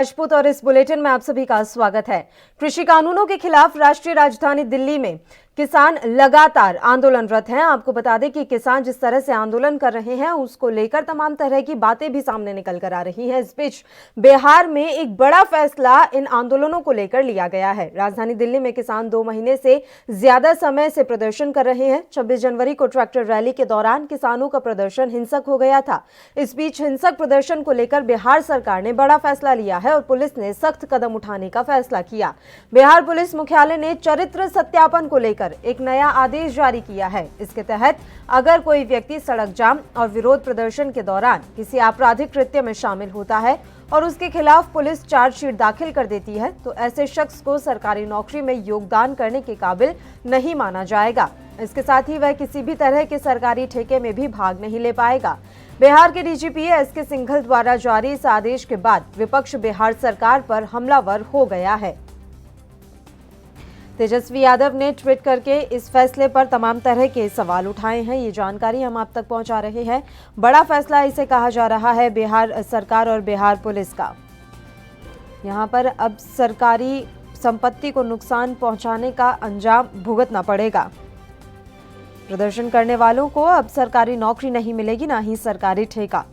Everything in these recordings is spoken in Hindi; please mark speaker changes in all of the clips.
Speaker 1: राजपूत और इस बुलेटिन में आप सभी का स्वागत है। कृषि कानूनों के खिलाफ राष्ट्रीय राजधानी दिल्ली में किसान लगातार आंदोलनरत हैं। आपको बता दें कि किसान जिस तरह से आंदोलन कर रहे हैं उसको लेकर तमाम तरह की बातें भी सामने निकल कर आ रही हैं। इस बीच बिहार में एक बड़ा फैसला इन आंदोलनों को लेकर लिया गया है। राजधानी दिल्ली में किसान 2 महीने से ज्यादा समय से प्रदर्शन कर रहे हैं। 26 जनवरी को ट्रैक्टर रैली के दौरान किसानों का प्रदर्शन हिंसक हो गया था। इस बीच हिंसक प्रदर्शन को लेकर बिहार सरकार ने बड़ा फैसला लिया है और पुलिस ने सख्त कदम उठाने का फैसला किया। बिहार पुलिस मुख्यालय ने चरित्र सत्यापन को लेकर एक नया आदेश जारी किया है। इसके तहत अगर कोई व्यक्ति सड़क जाम और विरोध प्रदर्शन के दौरान किसी आपराधिक कृत्य में शामिल होता है और उसके खिलाफ पुलिस चार्जशीट दाखिल कर देती है तो ऐसे शख्स को सरकारी नौकरी में योगदान करने के काबिल नहीं माना जाएगा। इसके साथ ही वह किसी भी तरह के सरकारी ठेके में भी भाग नहीं ले पाएगा। बिहार के डीजीपी एसके सिंघल द्वारा जारी इस आदेश के बाद विपक्ष बिहार सरकार पर हमलावर हो गया है। तेजस्वी यादव ने ट्वीट करके इस फैसले पर तमाम तरह के सवाल उठाए हैं। ये जानकारी हम आप तक पहुंचा रहे हैं। बड़ा फैसला इसे कहा जा रहा है बिहार सरकार और बिहार पुलिस का। यहां पर अब सरकारी संपत्ति को नुकसान पहुंचाने का अंजाम भुगतना पड़ेगा। प्रदर्शन करने वालों को अब सरकारी नौकरी नहीं मिलेगी, ना ही सरकारी ठेका।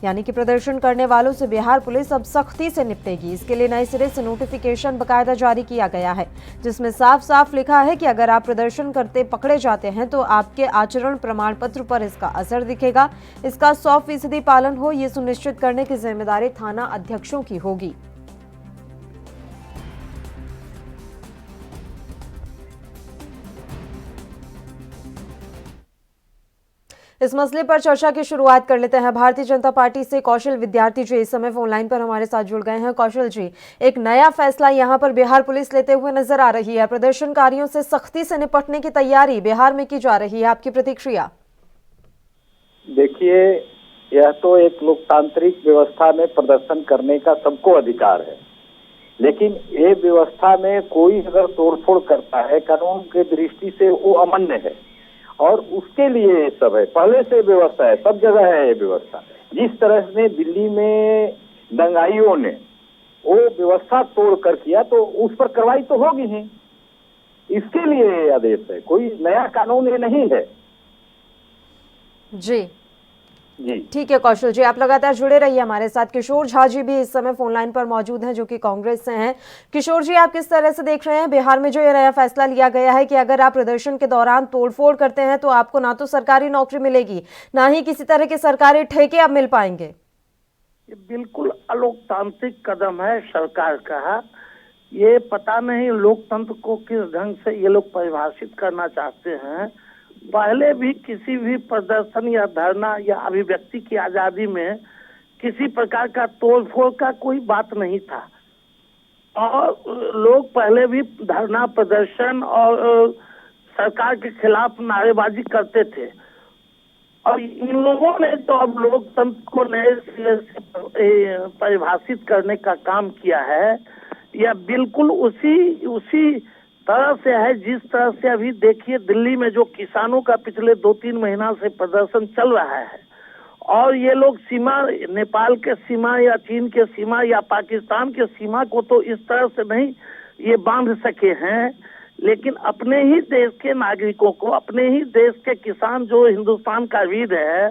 Speaker 1: यानी कि प्रदर्शन करने वालों से बिहार पुलिस अब सख्ती से निपटेगी। इसके लिए नए सिरे से नोटिफिकेशन बकायदा जारी किया गया है, जिसमें साफ साफ लिखा है कि अगर आप प्रदर्शन करते पकड़े जाते हैं तो आपके आचरण प्रमाण पत्र पर इसका असर दिखेगा। इसका 100% पालन हो, ये सुनिश्चित करने की जिम्मेदारी थाना अध्यक्षों की होगी। इस मसले पर चर्चा की शुरुआत कर लेते हैं। भारतीय जनता पार्टी से कौशल विद्यार्थी जी इस समय फोन लाइन पर हमारे साथ जुड़ गए हैं। कौशल जी, एक नया फैसला यहां पर बिहार पुलिस लेते हुए नजर आ रही है। प्रदर्शनकारियों से सख्ती से निपटने की तैयारी बिहार में की जा रही है, आपकी प्रतिक्रिया?
Speaker 2: देखिए, यह तो एक लोकतांत्रिक व्यवस्था में प्रदर्शन करने का सबको अधिकार है, लेकिन ये व्यवस्था में कोई अगर तोड़फोड़ करता है कानून की दृष्टि से वो अमान्य है और उसके लिए ये सब है। पहले से व्यवस्था है, सब जगह है ये व्यवस्था। जिस तरह से दिल्ली में दंगाइयों ने वो व्यवस्था तोड़ कर किया तो उस पर कार्रवाई तो होगी ही। इसके लिए आदेश है, कोई नया कानून ये नहीं है।
Speaker 1: जी
Speaker 2: जी
Speaker 1: ठीक है कौशल जी, आप लगातार जुड़े रहिए हमारे साथ। किशोर झा जी भी इस समय फोन लाइन पर मौजूद हैं, जो कि कांग्रेस से हैं। किशोर जी, आप किस तरह से देख रहे हैं बिहार में जो ये नया फैसला लिया गया है कि अगर आप प्रदर्शन के दौरान तोड़फोड़ करते हैं तो आपको ना तो सरकारी नौकरी मिलेगी, ना ही किसी तरह के सरकारी ठेके आप मिल पाएंगे?
Speaker 3: ये बिल्कुल अलोकतांत्रिक कदम है सरकार का। ये पता नहीं लोकतंत्र को किस ढंग से ये लोग परिभाषित करना चाहते हैं। पहले भी किसी भी प्रदर्शन या धरना या अभिव्यक्ति की आजादी में किसी प्रकार का तोड़फोड़ का कोई बात नहीं था और लोग पहले भी धरना प्रदर्शन और सरकार के खिलाफ नारेबाजी करते थे। और इन लोगों ने तो अब लोकतंत्र को नए सिरे से परिभाषित करने का काम किया है। यह बिल्कुल उसी तरह से है जिस तरह से अभी देखिए दिल्ली में जो किसानों का पिछले 2-3 महीना से प्रदर्शन चल रहा है और ये लोग सीमा, नेपाल के सीमा या चीन के सीमा या पाकिस्तान के सीमा को तो इस तरह से नहीं ये बांध सके हैं, लेकिन अपने ही देश के नागरिकों को, अपने ही देश के किसान जो हिंदुस्तान का वीर है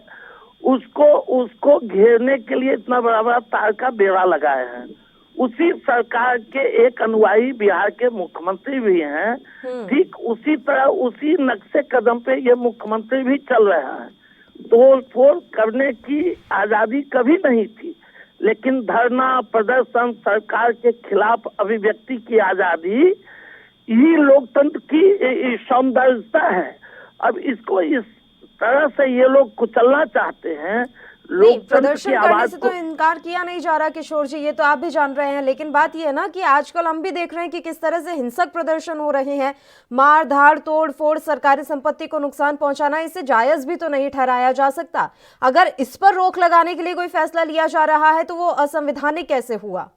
Speaker 3: उसको घेरने के लिए इतना बड़ा तार का बेड़ा लगाए हैं। उसी सरकार के एक अनुयायी बिहार के मुख्यमंत्री भी हैं। ठीक उसी तरह उसी नक्शे कदम पे ये मुख्यमंत्री भी चल रहे हैं। तोड़फोड़ करने की आजादी कभी नहीं थी, लेकिन धरना प्रदर्शन, सरकार के खिलाफ अभिव्यक्ति की आजादी ही लोकतंत्र की सौंदर्यता है। अब इसको इस तरह से ये लोग कुचलना चाहते हैं।
Speaker 1: प्रदर्शन करने से तो इनकार किया नहीं जा रहा किशोर जी, ये तो आप भी जान रहे हैं, लेकिन बात ये है ना कि आजकल हम भी देख रहे हैं कि किस तरह से हिंसक प्रदर्शन हो रहे हैं। मार धाड़, तोड़ फोड़, सरकारी संपत्ति को नुकसान पहुंचाना, इसे जायज भी तो नहीं ठहराया जा सकता। अगर इस पर रोक लगाने के लिए कोई फैसला लिया जा रहा है तो वो असंवैधानिक कैसे हुआ?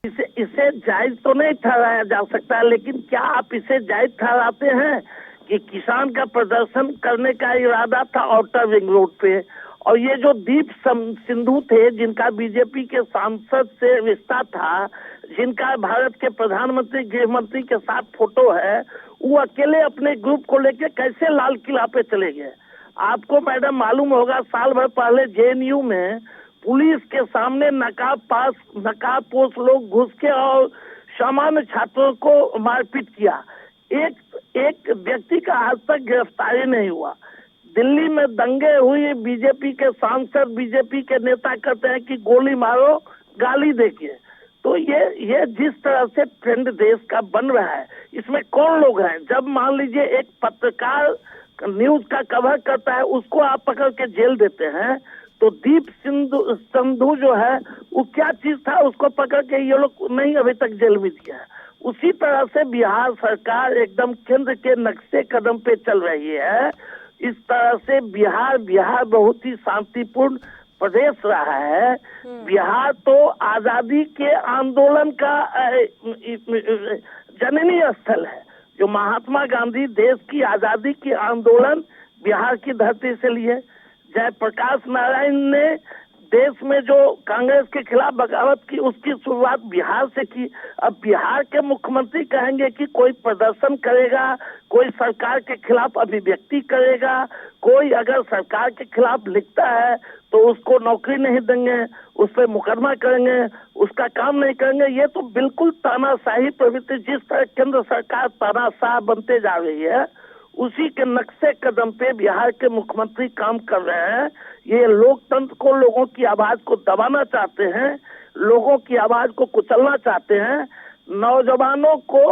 Speaker 3: इसे जायज तो नहीं ठहराया जा सकता, लेकिन क्या आप इसे जायज ठहराते हैं कि किसान का प्रदर्शन करने का इरादा था आउटर रिंग रोड पे और ये जो दीप सिंधु थे, जिनका बीजेपी के सांसद से रिश्ता था, जिनका भारत के प्रधानमंत्री गृह मंत्री के साथ फोटो है, वो अकेले अपने ग्रुप को लेके कैसे लाल किला पे चले गए? आपको मैडम मालूम होगा, साल भर पहले जेएनयू में पुलिस के सामने नकाबपोश लोग घुस के और सामान्य छात्रों को मारपीट किया। एक व्यक्ति का आज तक गिरफ्तारी नहीं हुआ। दिल्ली में दंगे हुई, बीजेपी के सांसद, बीजेपी के नेता कहते हैं कि गोली मारो, गाली देके। तो ये जिस तरह से ट्रेंड देश का बन रहा है, इसमें कौन लोग हैं? जब मान लीजिए एक पत्रकार न्यूज का कवर करता है, उसको आप पकड़ के जेल देते हैं, तो दीप सिंधु जो है वो क्या चीज था, उसको पकड़ के ये लोग नहीं अभी तक जेल में दिया है। उसी तरह से बिहार सरकार एकदम केंद्र के नक्शे कदम पे चल रही है। इस तरह से बिहार बहुत ही शांतिपूर्ण प्रदेश रहा है। बिहार तो आजादी के आंदोलन का जननी स्थल है। जो महात्मा गांधी देश की आजादी की आंदोलन बिहार की धरती से लिए। जयप्रकाश नारायण ने देश में जो कांग्रेस के खिलाफ बगावत की, उसकी शुरुआत बिहार से की। अब बिहार के मुख्यमंत्री कहेंगे कि कोई प्रदर्शन करेगा, कोई सरकार के खिलाफ अभिव्यक्ति करेगा, कोई अगर सरकार के खिलाफ लिखता है तो उसको नौकरी नहीं देंगे, उस पर मुकदमा करेंगे, उसका काम नहीं करेंगे। ये तो बिल्कुल तानाशाही प्रवृत्ति, जिस तरह केंद्र सरकार तानाशाह बनते जा रही है, उसी के नक्शे कदम पे बिहार के मुख्यमंत्री काम कर रहे हैं। ये लोकतंत्र को, लोगों की आवाज को दबाना चाहते हैं, लोगों की आवाज को कुचलना चाहते हैं, नौजवानों को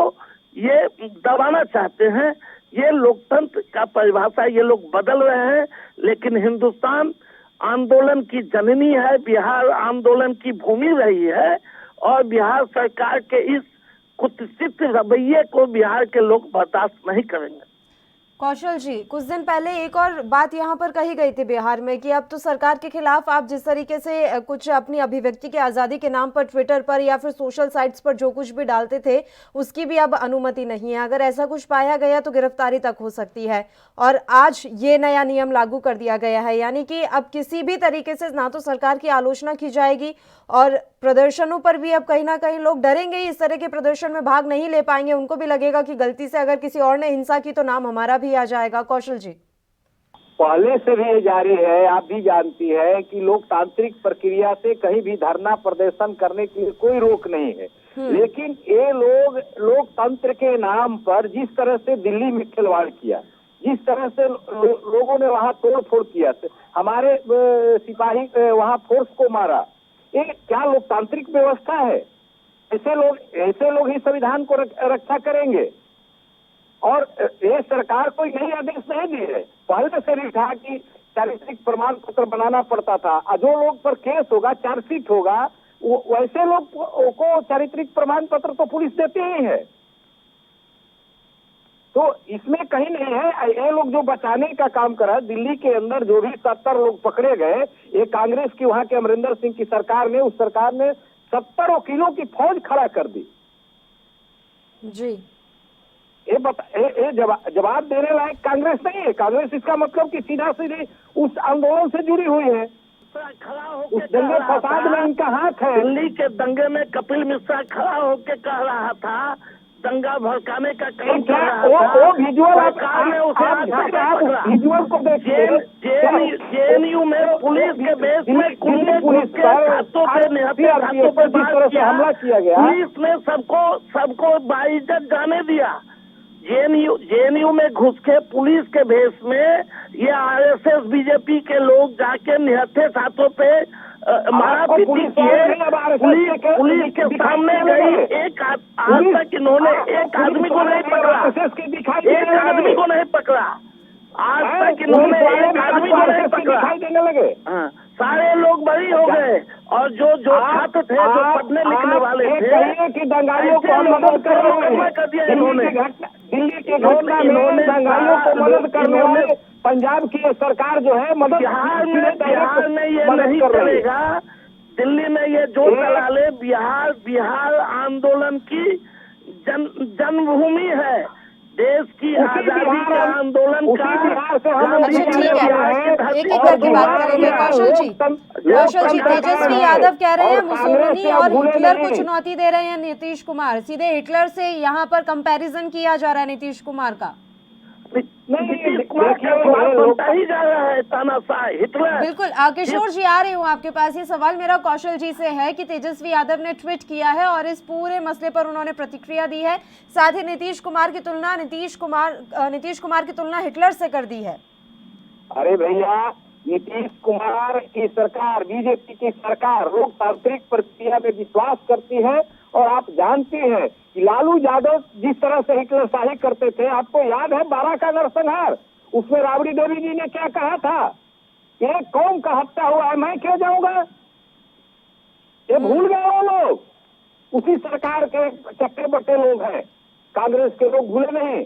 Speaker 3: ये दबाना चाहते हैं। ये लोकतंत्र का परिभाषा ये लोग बदल रहे हैं। लेकिन हिंदुस्तान आंदोलन की जननी है, बिहार आंदोलन की भूमि रही है, और बिहार सरकार के इस कुत्सित रवैये को बिहार के लोग बर्दाश्त नहीं करेंगे।
Speaker 1: कौशल जी, कुछ दिन पहले एक और बात यहाँ पर कही गई थी बिहार में कि अब तो सरकार के खिलाफ आप जिस तरीके से कुछ अपनी अभिव्यक्ति की आज़ादी के नाम पर ट्विटर पर या फिर सोशल साइट्स पर जो कुछ भी डालते थे, उसकी भी अब अनुमति नहीं है। अगर ऐसा कुछ पाया गया तो गिरफ्तारी तक हो सकती है। और आज ये नया नियम लागू कर दिया गया है, यानी कि अब किसी भी तरीके से ना तो सरकार की आलोचना की जाएगी, और प्रदर्शनों पर भी अब कहीं ना कहीं लोग डरेंगे, इस तरह के प्रदर्शन में भाग नहीं ले पाएंगे। उनको भी लगेगा कि गलती से अगर किसी और ने हिंसा की तो नाम हमारा भी आ जाएगा। कौशल जी,
Speaker 2: पहले से भी ये जारी है, आप भी जानती है कि लोकतांत्रिक प्रक्रिया से कहीं भी धरना प्रदर्शन करने के लिए कोई रोक नहीं है। लेकिन ये लोग लोकतंत्र के नाम पर जिस तरह से दिल्ली में खिलवाड़ किया, जिस तरह से लोगों ने वहां तोड़ फोड़ किया, हमारे सिपाही वहां फोर्स को मारा, ये क्या लोकतांत्रिक व्यवस्था है? ऐसे लोग ही संविधान को रक्षा करेंगे। और ये सरकार कोई नई आदेश नहीं दी है, पहले से भी था कि चारित्रिक प्रमाण पत्र बनाना पड़ता था। जो लोग पर केस होगा, चार्जशीट होगा, वैसे लोग को चारित्रिक प्रमाण पत्र तो पुलिस देती ही है। तो इसमें कहीं नहीं है। ये लोग जो बचाने का काम कर रहा है, दिल्ली के अंदर जो भी 70 लोग पकड़े गए, ये कांग्रेस की वहां के अमरिंदर सिंह की सरकार ने, उस सरकार ने 70 वकीलों की फौज खड़ा कर दी
Speaker 1: जी।
Speaker 2: ये जवाब देने लायक कांग्रेस नहीं है। कांग्रेस इसका मतलब कि सीधा सीधे उस आंदोलन से जुड़ी हुई है।
Speaker 3: खड़ा
Speaker 2: उस दंगे फसाद में इनका हाथ है।
Speaker 3: दिल्ली के दंगे में कपिल मिश्रा खड़ा होकर कह रहा था, दंगा भड़काने का काम कर रहा था।
Speaker 2: वो विजुअल विजुअल को देखिए।
Speaker 3: जेएनयू में पुलिस के बेस में पुलिस के हाथों पे निहत्थे हाथों पे हमला किया गया। पुलिस ने सबको बाइज्जत जाने दिया। जेएनयू में घुस के पुलिस के भेष में ये आरएसएस बीजेपी के लोग जाके निहत्थे हाथों पे मारा पीटी किए। पुलिस के सामने गई, एक आज तक इन्होंने एक आदमी को नहीं पकड़ा, एक आदमी को नहीं पकड़ा, आज तक इन्होंने एक आदमी को नहीं पकड़ा। सारे लोग बरी हो गए। और जो छात्र थे, जो पढ़ने लिखने वाले थे,
Speaker 2: कि दंगाइयों को मदद
Speaker 3: कर दिया इन्होंने।
Speaker 2: दिल्ली के घटना में दंगाइयों को मदद करने वाले पंजाब की सरकार जो है मदद,
Speaker 3: बिहार में ये नहीं चलेगा। दिल्ली में ये जो चला ले, बिहार आंदोलन की जन्मभूमि है। देश की आजादी के आंदोलन का
Speaker 1: अच्छा ठीक है, एक एक करके बात करेंगे। कौशल जी, तेजस्वी यादव कह रहे हैं मुसोलिनी और हिटलर को चुनौती दे रहे हैं नीतीश कुमार, सीधे हिटलर से यहाँ पर कंपैरिजन किया जा रहा है नीतीश कुमार का।
Speaker 3: नीतीश कुमार का सवाल बनता ही जा रहा है तानाशाह हिटलर।
Speaker 1: बिल्कुल किशोर जी, आ रही हूँ आपके पास। ये सवाल मेरा कौशल जी से है कि तेजस्वी यादव ने ट्वीट किया है और इस पूरे मसले पर उन्होंने प्रतिक्रिया दी है, साथ ही नीतीश कुमार की तुलना हिटलर से कर दी है।
Speaker 2: अरे भैया, नीतीश कुमार की सरकार, बीजेपी की सरकार लोकतांत्रिक प्रक्रिया में विश्वास करती है। और आप जानते हैं कि लालू यादव जिस तरह से हिटलरशाही करते थे, आपको याद है 12 का नरसंहार, उसमें राबड़ी देवी जी ने क्या कहा था? एक कौम का हत्या हुआ है, मैं क्यों जाऊंगा? ये भूल गए वो लोग। उसी सरकार के चक्के बट्टे लोग हैं, कांग्रेस के लोग भूले नहीं।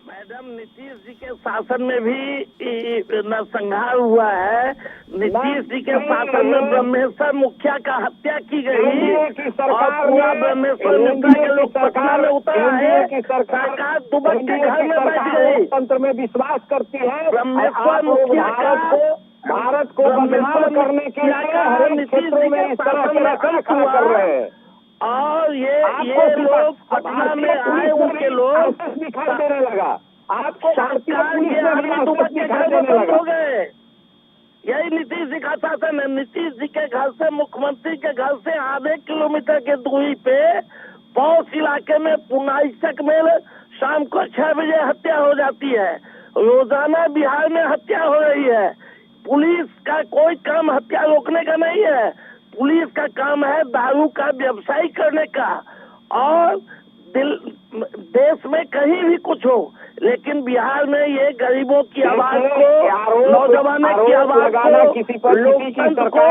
Speaker 3: मैडम, नीतीश जी के शासन में भी नरसंहार हुआ है। नीतीश जी के शासन में ब्रह्मेश्वर मुखिया का हत्या की गई और पूरा ब्रह्मेश्वर मुखिया के लोग पटना में उतरा है। सरकार दुबक के घर में बैठ गई।
Speaker 2: तंत्र में विश्वास करती है।
Speaker 3: ब्रह्मेश्वर मुखिया का
Speaker 2: भारत को बदनाम करने के लिए हर नीतीश जी में इस तरह के रखा कर रहे हैं।
Speaker 3: और ये लोग पटना में आए, उनके लोग
Speaker 2: दिखाई देने लगा। आपको
Speaker 3: सरकार के आगे दुबक के घर में बंद हो गए। यही नीतीश जी का शासन है। नीतीश जी के घर से, मुख्यमंत्री के घर से आधे किलोमीटर की दूरी पे पौष इलाके में पुनाइचक में शाम को 6 बजे हत्या हो जाती है। रोजाना बिहार में हत्या हो रही है। पुलिस का कोई काम हत्या रोकने का नहीं है। पुलिस का काम है दारू का व्यवसाय करने का। और देश में कहीं भी कुछ हो, लेकिन बिहार में ये गरीबों की आवाज को, नौजवानों की आवाज को, लोकतंत्र को,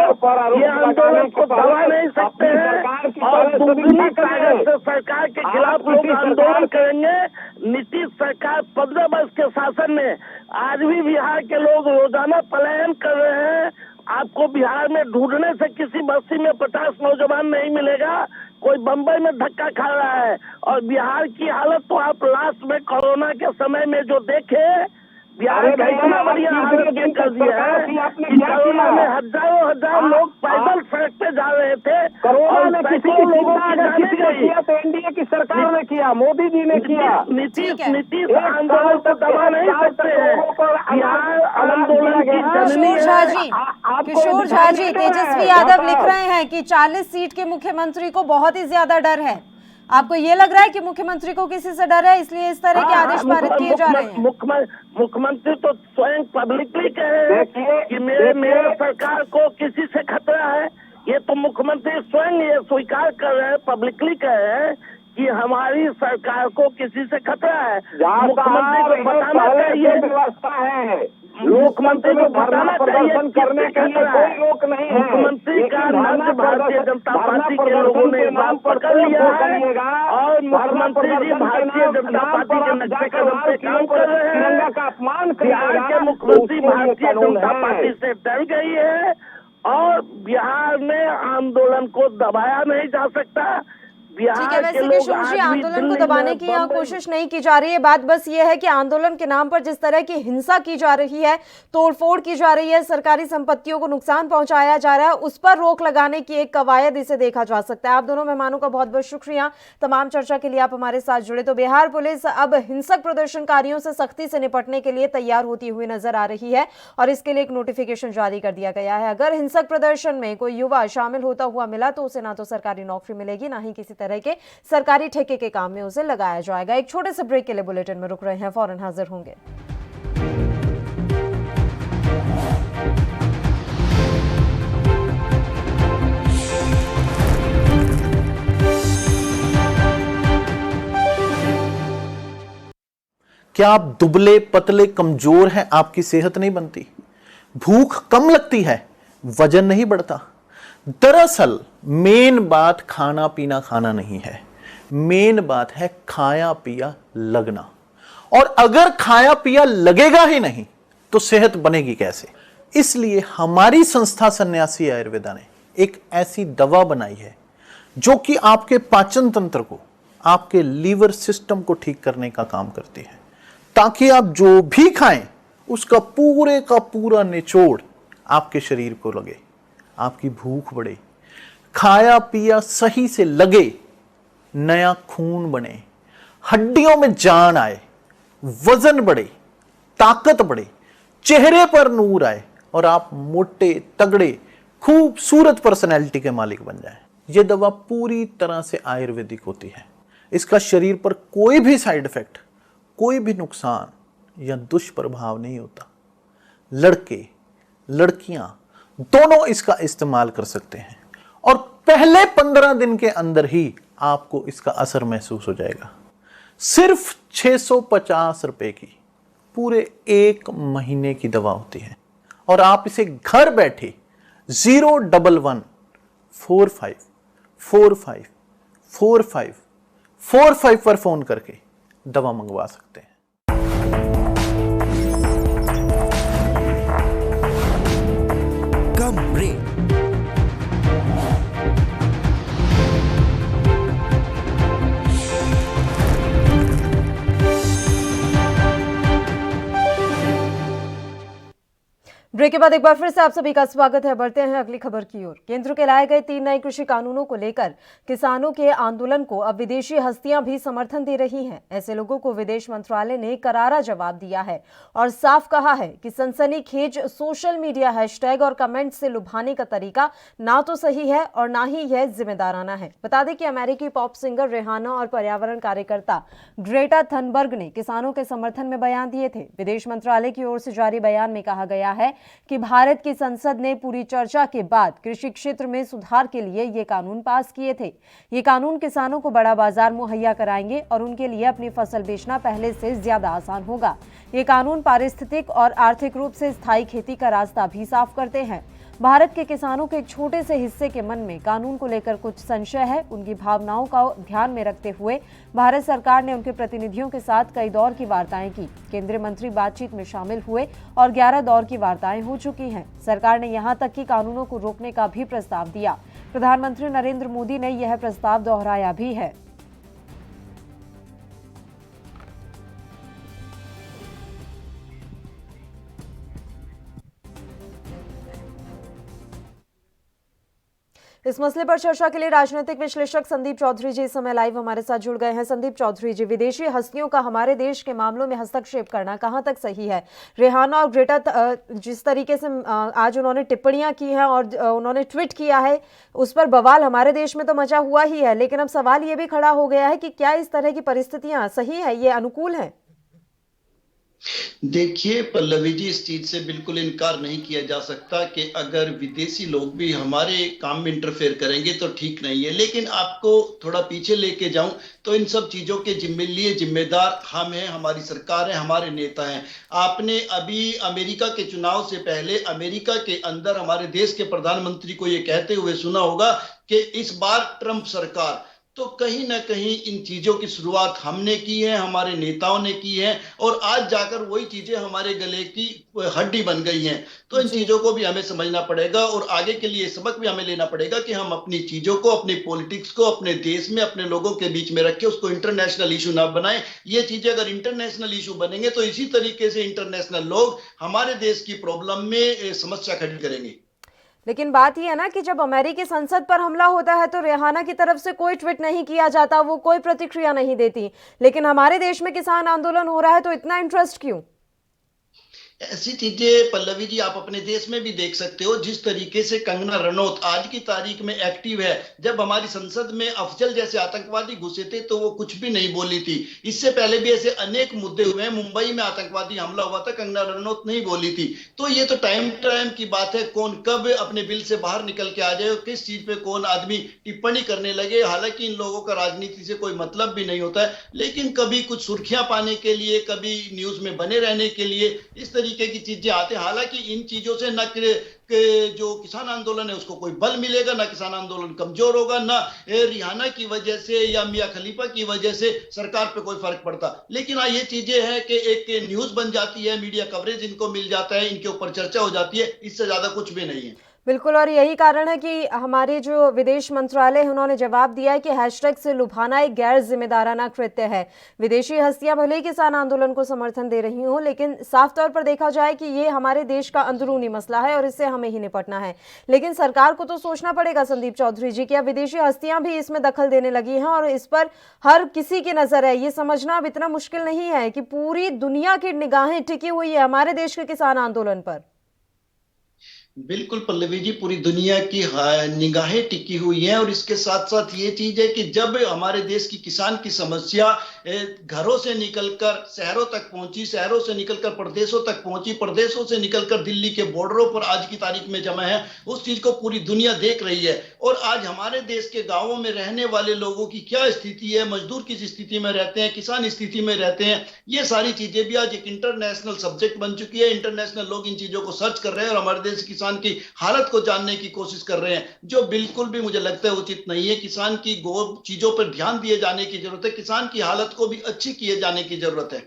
Speaker 3: ये आंदोलन को दबा नहीं सकते हैं। और दुगनी ताकत से सरकार के खिलाफ लोग आंदोलन करेंगे। नीतीश सरकार 15 वर्ष के शासन में आज भी बिहार के लोग रोजाना पलायन कर रहे हैं। आपको बिहार में ढूंढने से किसी बस्ती में 50 नौजवान नहीं मिलेगा। कोई बंबई में धक्का खा रहा है। और बिहार की हालत तो आप लास्ट में कोरोना के समय में जो देखे, बिहार का इतना बढ़िया हालत कर दिया है कि कोरोना में हजार लोग पैदल सड़क पे जा रहे थे।
Speaker 2: कोरोना में किसी लोगों की किया तो एनडीए की सरकार ने किया, मोदी जी ने किया।
Speaker 3: नीतीश आंदोलन को दबा नहीं सकते हैं। बिहार आंदोलन की जननी है।
Speaker 1: किशोर झा जी, तेजस्वी यादव लिख रहे हैं कि 40 सीट के मुख्यमंत्री को बहुत ही ज्यादा डर है। आपको ये लग रहा है कि मुख्यमंत्री को किसी से डर है, इसलिए इस तरह के आदेश पारित किए जा रहे हैं?
Speaker 3: मुख्यमंत्री तो स्वयं पब्लिकली कहे हैं कि मेरे सरकार को किसी से खतरा है। ये तो मुख्यमंत्री स्वयं ये स्वीकार कर रहे हैं, पब्लिकली कहे हैं कि हमारी सरकार को किसी से खतरा है। मुख्यमंत्री को बताना चाहिए,
Speaker 2: व्यवस्था है।
Speaker 3: मुख्यमंत्री को बताना
Speaker 2: प्रदर्शन करने के लिए कोई रोक नहीं है।
Speaker 3: मुख्यमंत्री का नाम भारतीय जनता पार्टी के लोगों ने नाम पकड़ लिया है और मुख्यमंत्री जी भारतीय जनता पार्टी के नक्शे कदम पे काम कर रहे हैं।
Speaker 2: का अपमान
Speaker 3: बिहार के मुख्यमंत्री भारतीय जनता पार्टी से डर गई है और बिहार में आंदोलन को दबाया नहीं जा सकता।
Speaker 1: ठीक है, वैसे किशोर जी, आंदोलन को दबाने की यहाँ कोशिश नहीं की जा रही है। बात बस ये है कि आंदोलन के नाम पर जिस तरह की हिंसा की जा रही है, तोड़फोड़ की जा रही है, सरकारी संपत्तियों को नुकसान पहुंचाया जा रहा है, उस पर रोक लगाने की एक कवायद इसे देखा जा सकता है। आप दोनों मेहमानों का बहुत बहुत शुक्रिया तमाम चर्चा के लिए आप हमारे साथ जुड़े। तो बिहार पुलिस अब हिंसक प्रदर्शनकारियों से सख्ती से निपटने के लिए तैयार होती हुई नजर आ रही है और इसके लिए एक नोटिफिकेशन जारी कर दिया गया है। अगर हिंसक प्रदर्शन में कोई युवा शामिल होता हुआ मिला तो उसे ना तो सरकारी नौकरी मिलेगी, ना ही किसी तरह के सरकारी ठेके के काम में उसे लगाया जाएगा। एक छोटे से ब्रेक के लिए बुलेटिन में रुक रहे हैं, फौरन हाजिर होंगे।
Speaker 4: क्या आप दुबले पतले कमजोर हैं? आपकी सेहत नहीं बनती, भूख कम लगती है, वजन नहीं बढ़ता? दरअसल मेन बात खाना पीना खाना नहीं है, मेन बात है खाया पिया लगना। और अगर खाया पिया लगेगा ही नहीं तो सेहत बनेगी कैसे? इसलिए हमारी संस्था सन्यासी आयुर्वेदा ने एक ऐसी दवा बनाई है जो कि आपके पाचन तंत्र को, आपके लीवर सिस्टम को ठीक करने का काम करती है, ताकि आप जो भी खाएं उसका पूरे का पूरा निचोड़ आपके शरीर को लगे, आपकी भूख बढ़े, खाया पिया सही से लगे, नया खून बने, हड्डियों में जान आए, वजन बढ़े, ताकत बढ़े, चेहरे पर नूर आए और आप मोटे तगड़े खूबसूरत पर्सनैलिटी के मालिक बन जाएं। यह दवा पूरी तरह से आयुर्वेदिक होती है। इसका शरीर पर कोई भी साइड इफेक्ट, कोई भी नुकसान या दुष्प्रभाव नहीं होता। लड़के लड़कियां दोनों इसका इस्तेमाल कर सकते हैं और पहले 15 दिन के अंदर ही आपको इसका असर महसूस हो जाएगा। सिर्फ 650 रुपए की पूरे 1 महीने की दवा होती है और आप इसे घर बैठे 01145454545 पर फोन करके दवा मंगवा सकते हैं।
Speaker 5: कम ब्रेक।
Speaker 1: ब्रेक के बाद एक बार फिर से आप सभी का स्वागत है। बढ़ते हैं अगली खबर की ओर। केंद्र के लाए गए 3 नए कृषि कानूनों को लेकर किसानों के आंदोलन को अब विदेशी हस्तियां भी समर्थन दे रही हैं। ऐसे लोगों को विदेश मंत्रालय ने करारा जवाब दिया है और साफ कहा है कि सनसनीखेज सोशल मीडिया हैशटैग और कमेंट से लुभाने का तरीका ना तो सही है और ना ही यह जिम्मेदाराना है। बता दें कि अमेरिकी पॉप सिंगर रिहाना और पर्यावरण कार्यकर्ता ग्रेटा थनबर्ग ने किसानों के समर्थन में बयान दिए थे। विदेश मंत्रालय की ओर से जारी बयान में कहा गया है कि भारत की संसद ने पूरी चर्चा के बाद कृषि क्षेत्र में सुधार के लिए ये कानून पास किए थे। ये कानून किसानों को बड़ा बाजार मुहैया कराएंगे और उनके लिए अपनी फसल बेचना पहले से ज्यादा आसान होगा। ये कानून पारिस्थितिक और आर्थिक रूप से स्थायी खेती का रास्ता भी साफ करते हैं। भारत के किसानों के एक छोटे से हिस्से के मन में कानून को लेकर कुछ संशय है। उनकी भावनाओं का ध्यान में रखते हुए भारत सरकार ने उनके प्रतिनिधियों के साथ कई दौर की वार्ताएं की। केंद्रीय मंत्री बातचीत में शामिल हुए और 11 दौर की वार्ताएं हो चुकी हैं। सरकार ने यहां तक कि कानूनों को रोकने का भी प्रस्ताव दिया। प्रधानमंत्री नरेंद्र मोदी ने यह प्रस्ताव दोहराया भी है। इस मसले पर चर्चा के लिए राजनीतिक विश्लेषक संदीप चौधरी जी इस समय लाइव हमारे साथ जुड़ गए हैं। संदीप चौधरी जी, विदेशी हस्तियों का हमारे देश के मामलों में हस्तक्षेप करना कहां तक सही है? रिहाना और ग्रेटा जिस तरीके से आज उन्होंने टिप्पणियां की हैं और उन्होंने ट्वीट किया है, उस पर बवाल हमारे देश में तो मचा हुआ ही है, लेकिन अब सवाल ये भी खड़ा हो गया है कि क्या इस तरह की परिस्थितियां सही है, ये अनुकूल है?
Speaker 6: देखिए पल्लवी जी, इस चीज से बिल्कुल इनकार नहीं किया जा सकता कि अगर विदेशी लोग भी हमारे काम में इंटरफेयर करेंगे तो ठीक नहीं है। लेकिन आपको थोड़ा पीछे लेके जाऊं तो इन सब चीजों के लिए जिम्मेदार हम हैं, हमारी सरकार है, हमारे नेता हैं। आपने अभी अमेरिका के चुनाव से पहले अमेरिका के अंदर हमारे देश के प्रधानमंत्री को यह कहते हुए सुना होगा कि इस बार ट्रंप सरकार। तो कहीं ना कहीं इन चीजों की शुरुआत हमने की है, हमारे नेताओं ने की है और आज जाकर वही चीजें हमारे गले की हड्डी बन गई हैं। तो इन चीजों को भी हमें समझना पड़ेगा और आगे के लिए सबक भी हमें लेना पड़ेगा कि हम अपनी चीजों को, अपनी पॉलिटिक्स को अपने देश में अपने लोगों के बीच में रखें, उसको इंटरनेशनल इशू ना बनाएं। ये चीजें अगर इंटरनेशनल इशू बनेंगे तो इसी तरीके से इंटरनेशनल लोग हमारे देश की प्रॉब्लम में समस्या खड़ी करेंगे।
Speaker 1: लेकिन बात यह है ना कि जब अमेरिकी संसद पर हमला होता है तो रिहाना की तरफ से कोई ट्वीट नहीं किया जाता, वो कोई प्रतिक्रिया नहीं देती, लेकिन हमारे देश में किसान आंदोलन हो रहा है तो इतना इंटरेस्ट क्यों?
Speaker 6: ऐसी चीजें पल्लवी जी आप अपने देश में भी देख सकते हो। जिस तरीके से कंगना रनौत आज की तारीख में एक्टिव है, जब हमारी संसद में अफजल जैसे आतंकवादी घुसे थे तो वो कुछ भी नहीं बोली थी। इससे पहले भी ऐसे अनेक मुद्दे हुए हैं। मुंबई में आतंकवादी हमला हुआ था, कंगना रनौत नहीं बोली थी। तो ये तो टाइम की बात है, कौन कब अपने बिल से बाहर निकल के आ जाए, किस चीज पे कौन आदमी टिप्पणी करने लगे। हालांकि इन लोगों का राजनीति से कोई मतलब भी नहीं होता है, लेकिन कभी कुछ सुर्खियां पाने के लिए, कभी न्यूज में बने रहने के लिए इस तरीके की चीजें आते हैं। हालांकि इन चीजों से न जो किसान आंदोलन है उसको कोई बल मिलेगा, ना किसान आंदोलन कमजोर होगा, ना रिहाना की वजह से या मियां खलीफा की वजह से सरकार पे कोई फर्क पड़ता। लेकिन हाँ, ये चीजें हैं कि एक न्यूज बन जाती है, मीडिया कवरेज इनको मिल जाता है, इनके ऊपर चर्चा हो जाती है, इससे ज्यादा कुछ भी नहीं है।
Speaker 1: बिल्कुल, और यही कारण है कि हमारे जो विदेश मंत्रालय है उन्होंने जवाब दिया है कि हैशटैग से लुभाना एक गैर जिम्मेदाराना कृत्य है। विदेशी हस्तियां भले ही किसान आंदोलन को समर्थन दे रही हों, लेकिन साफ तौर पर देखा जाए कि ये हमारे देश का अंदरूनी मसला है और इससे हमें ही निपटना है। लेकिन सरकार को तो सोचना पड़ेगा संदीप चौधरी जी कि अब विदेशी हस्तियां भी इसमें दखल देने लगी हैं और इस पर हर किसी की नजर है। ये समझना अब इतना मुश्किल नहीं है कि पूरी दुनिया की निगाहें टिकी हुई है हमारे देश के किसान आंदोलन पर।
Speaker 6: बिल्कुल पल्लवी जी, पूरी दुनिया की निगाहें टिकी हुई हैं और इसके साथ साथ ये चीज है कि जब हमारे देश की किसान की समस्या घरों से निकलकर शहरों तक पहुंची, शहरों से निकलकर प्रदेशों तक पहुंची, प्रदेशों से निकलकर दिल्ली के बॉर्डरों पर आज की तारीख में जमा है, उस चीज को पूरी दुनिया देख रही है। और आज हमारे देश के गांवों में रहने वाले लोगों की क्या स्थिति है, मजदूर किस स्थिति में रहते हैं, किसान स्थिति में रहते हैं, ये सारी चीजें भी आज एक इंटरनेशनल सब्जेक्ट बन चुकी है। इंटरनेशनल लोग इन चीजों को सर्च कर रहे हैं और हमारे देश की किसान की हालत को जानने की कोशिश कर रहे हैं, जो बिल्कुल भी मुझे लगता है उचित नहीं है। किसान की चीजों पर ध्यान दिए जाने की जरूरत है, किसान की हालत को भी अच्छी किए जाने की जरूरत है।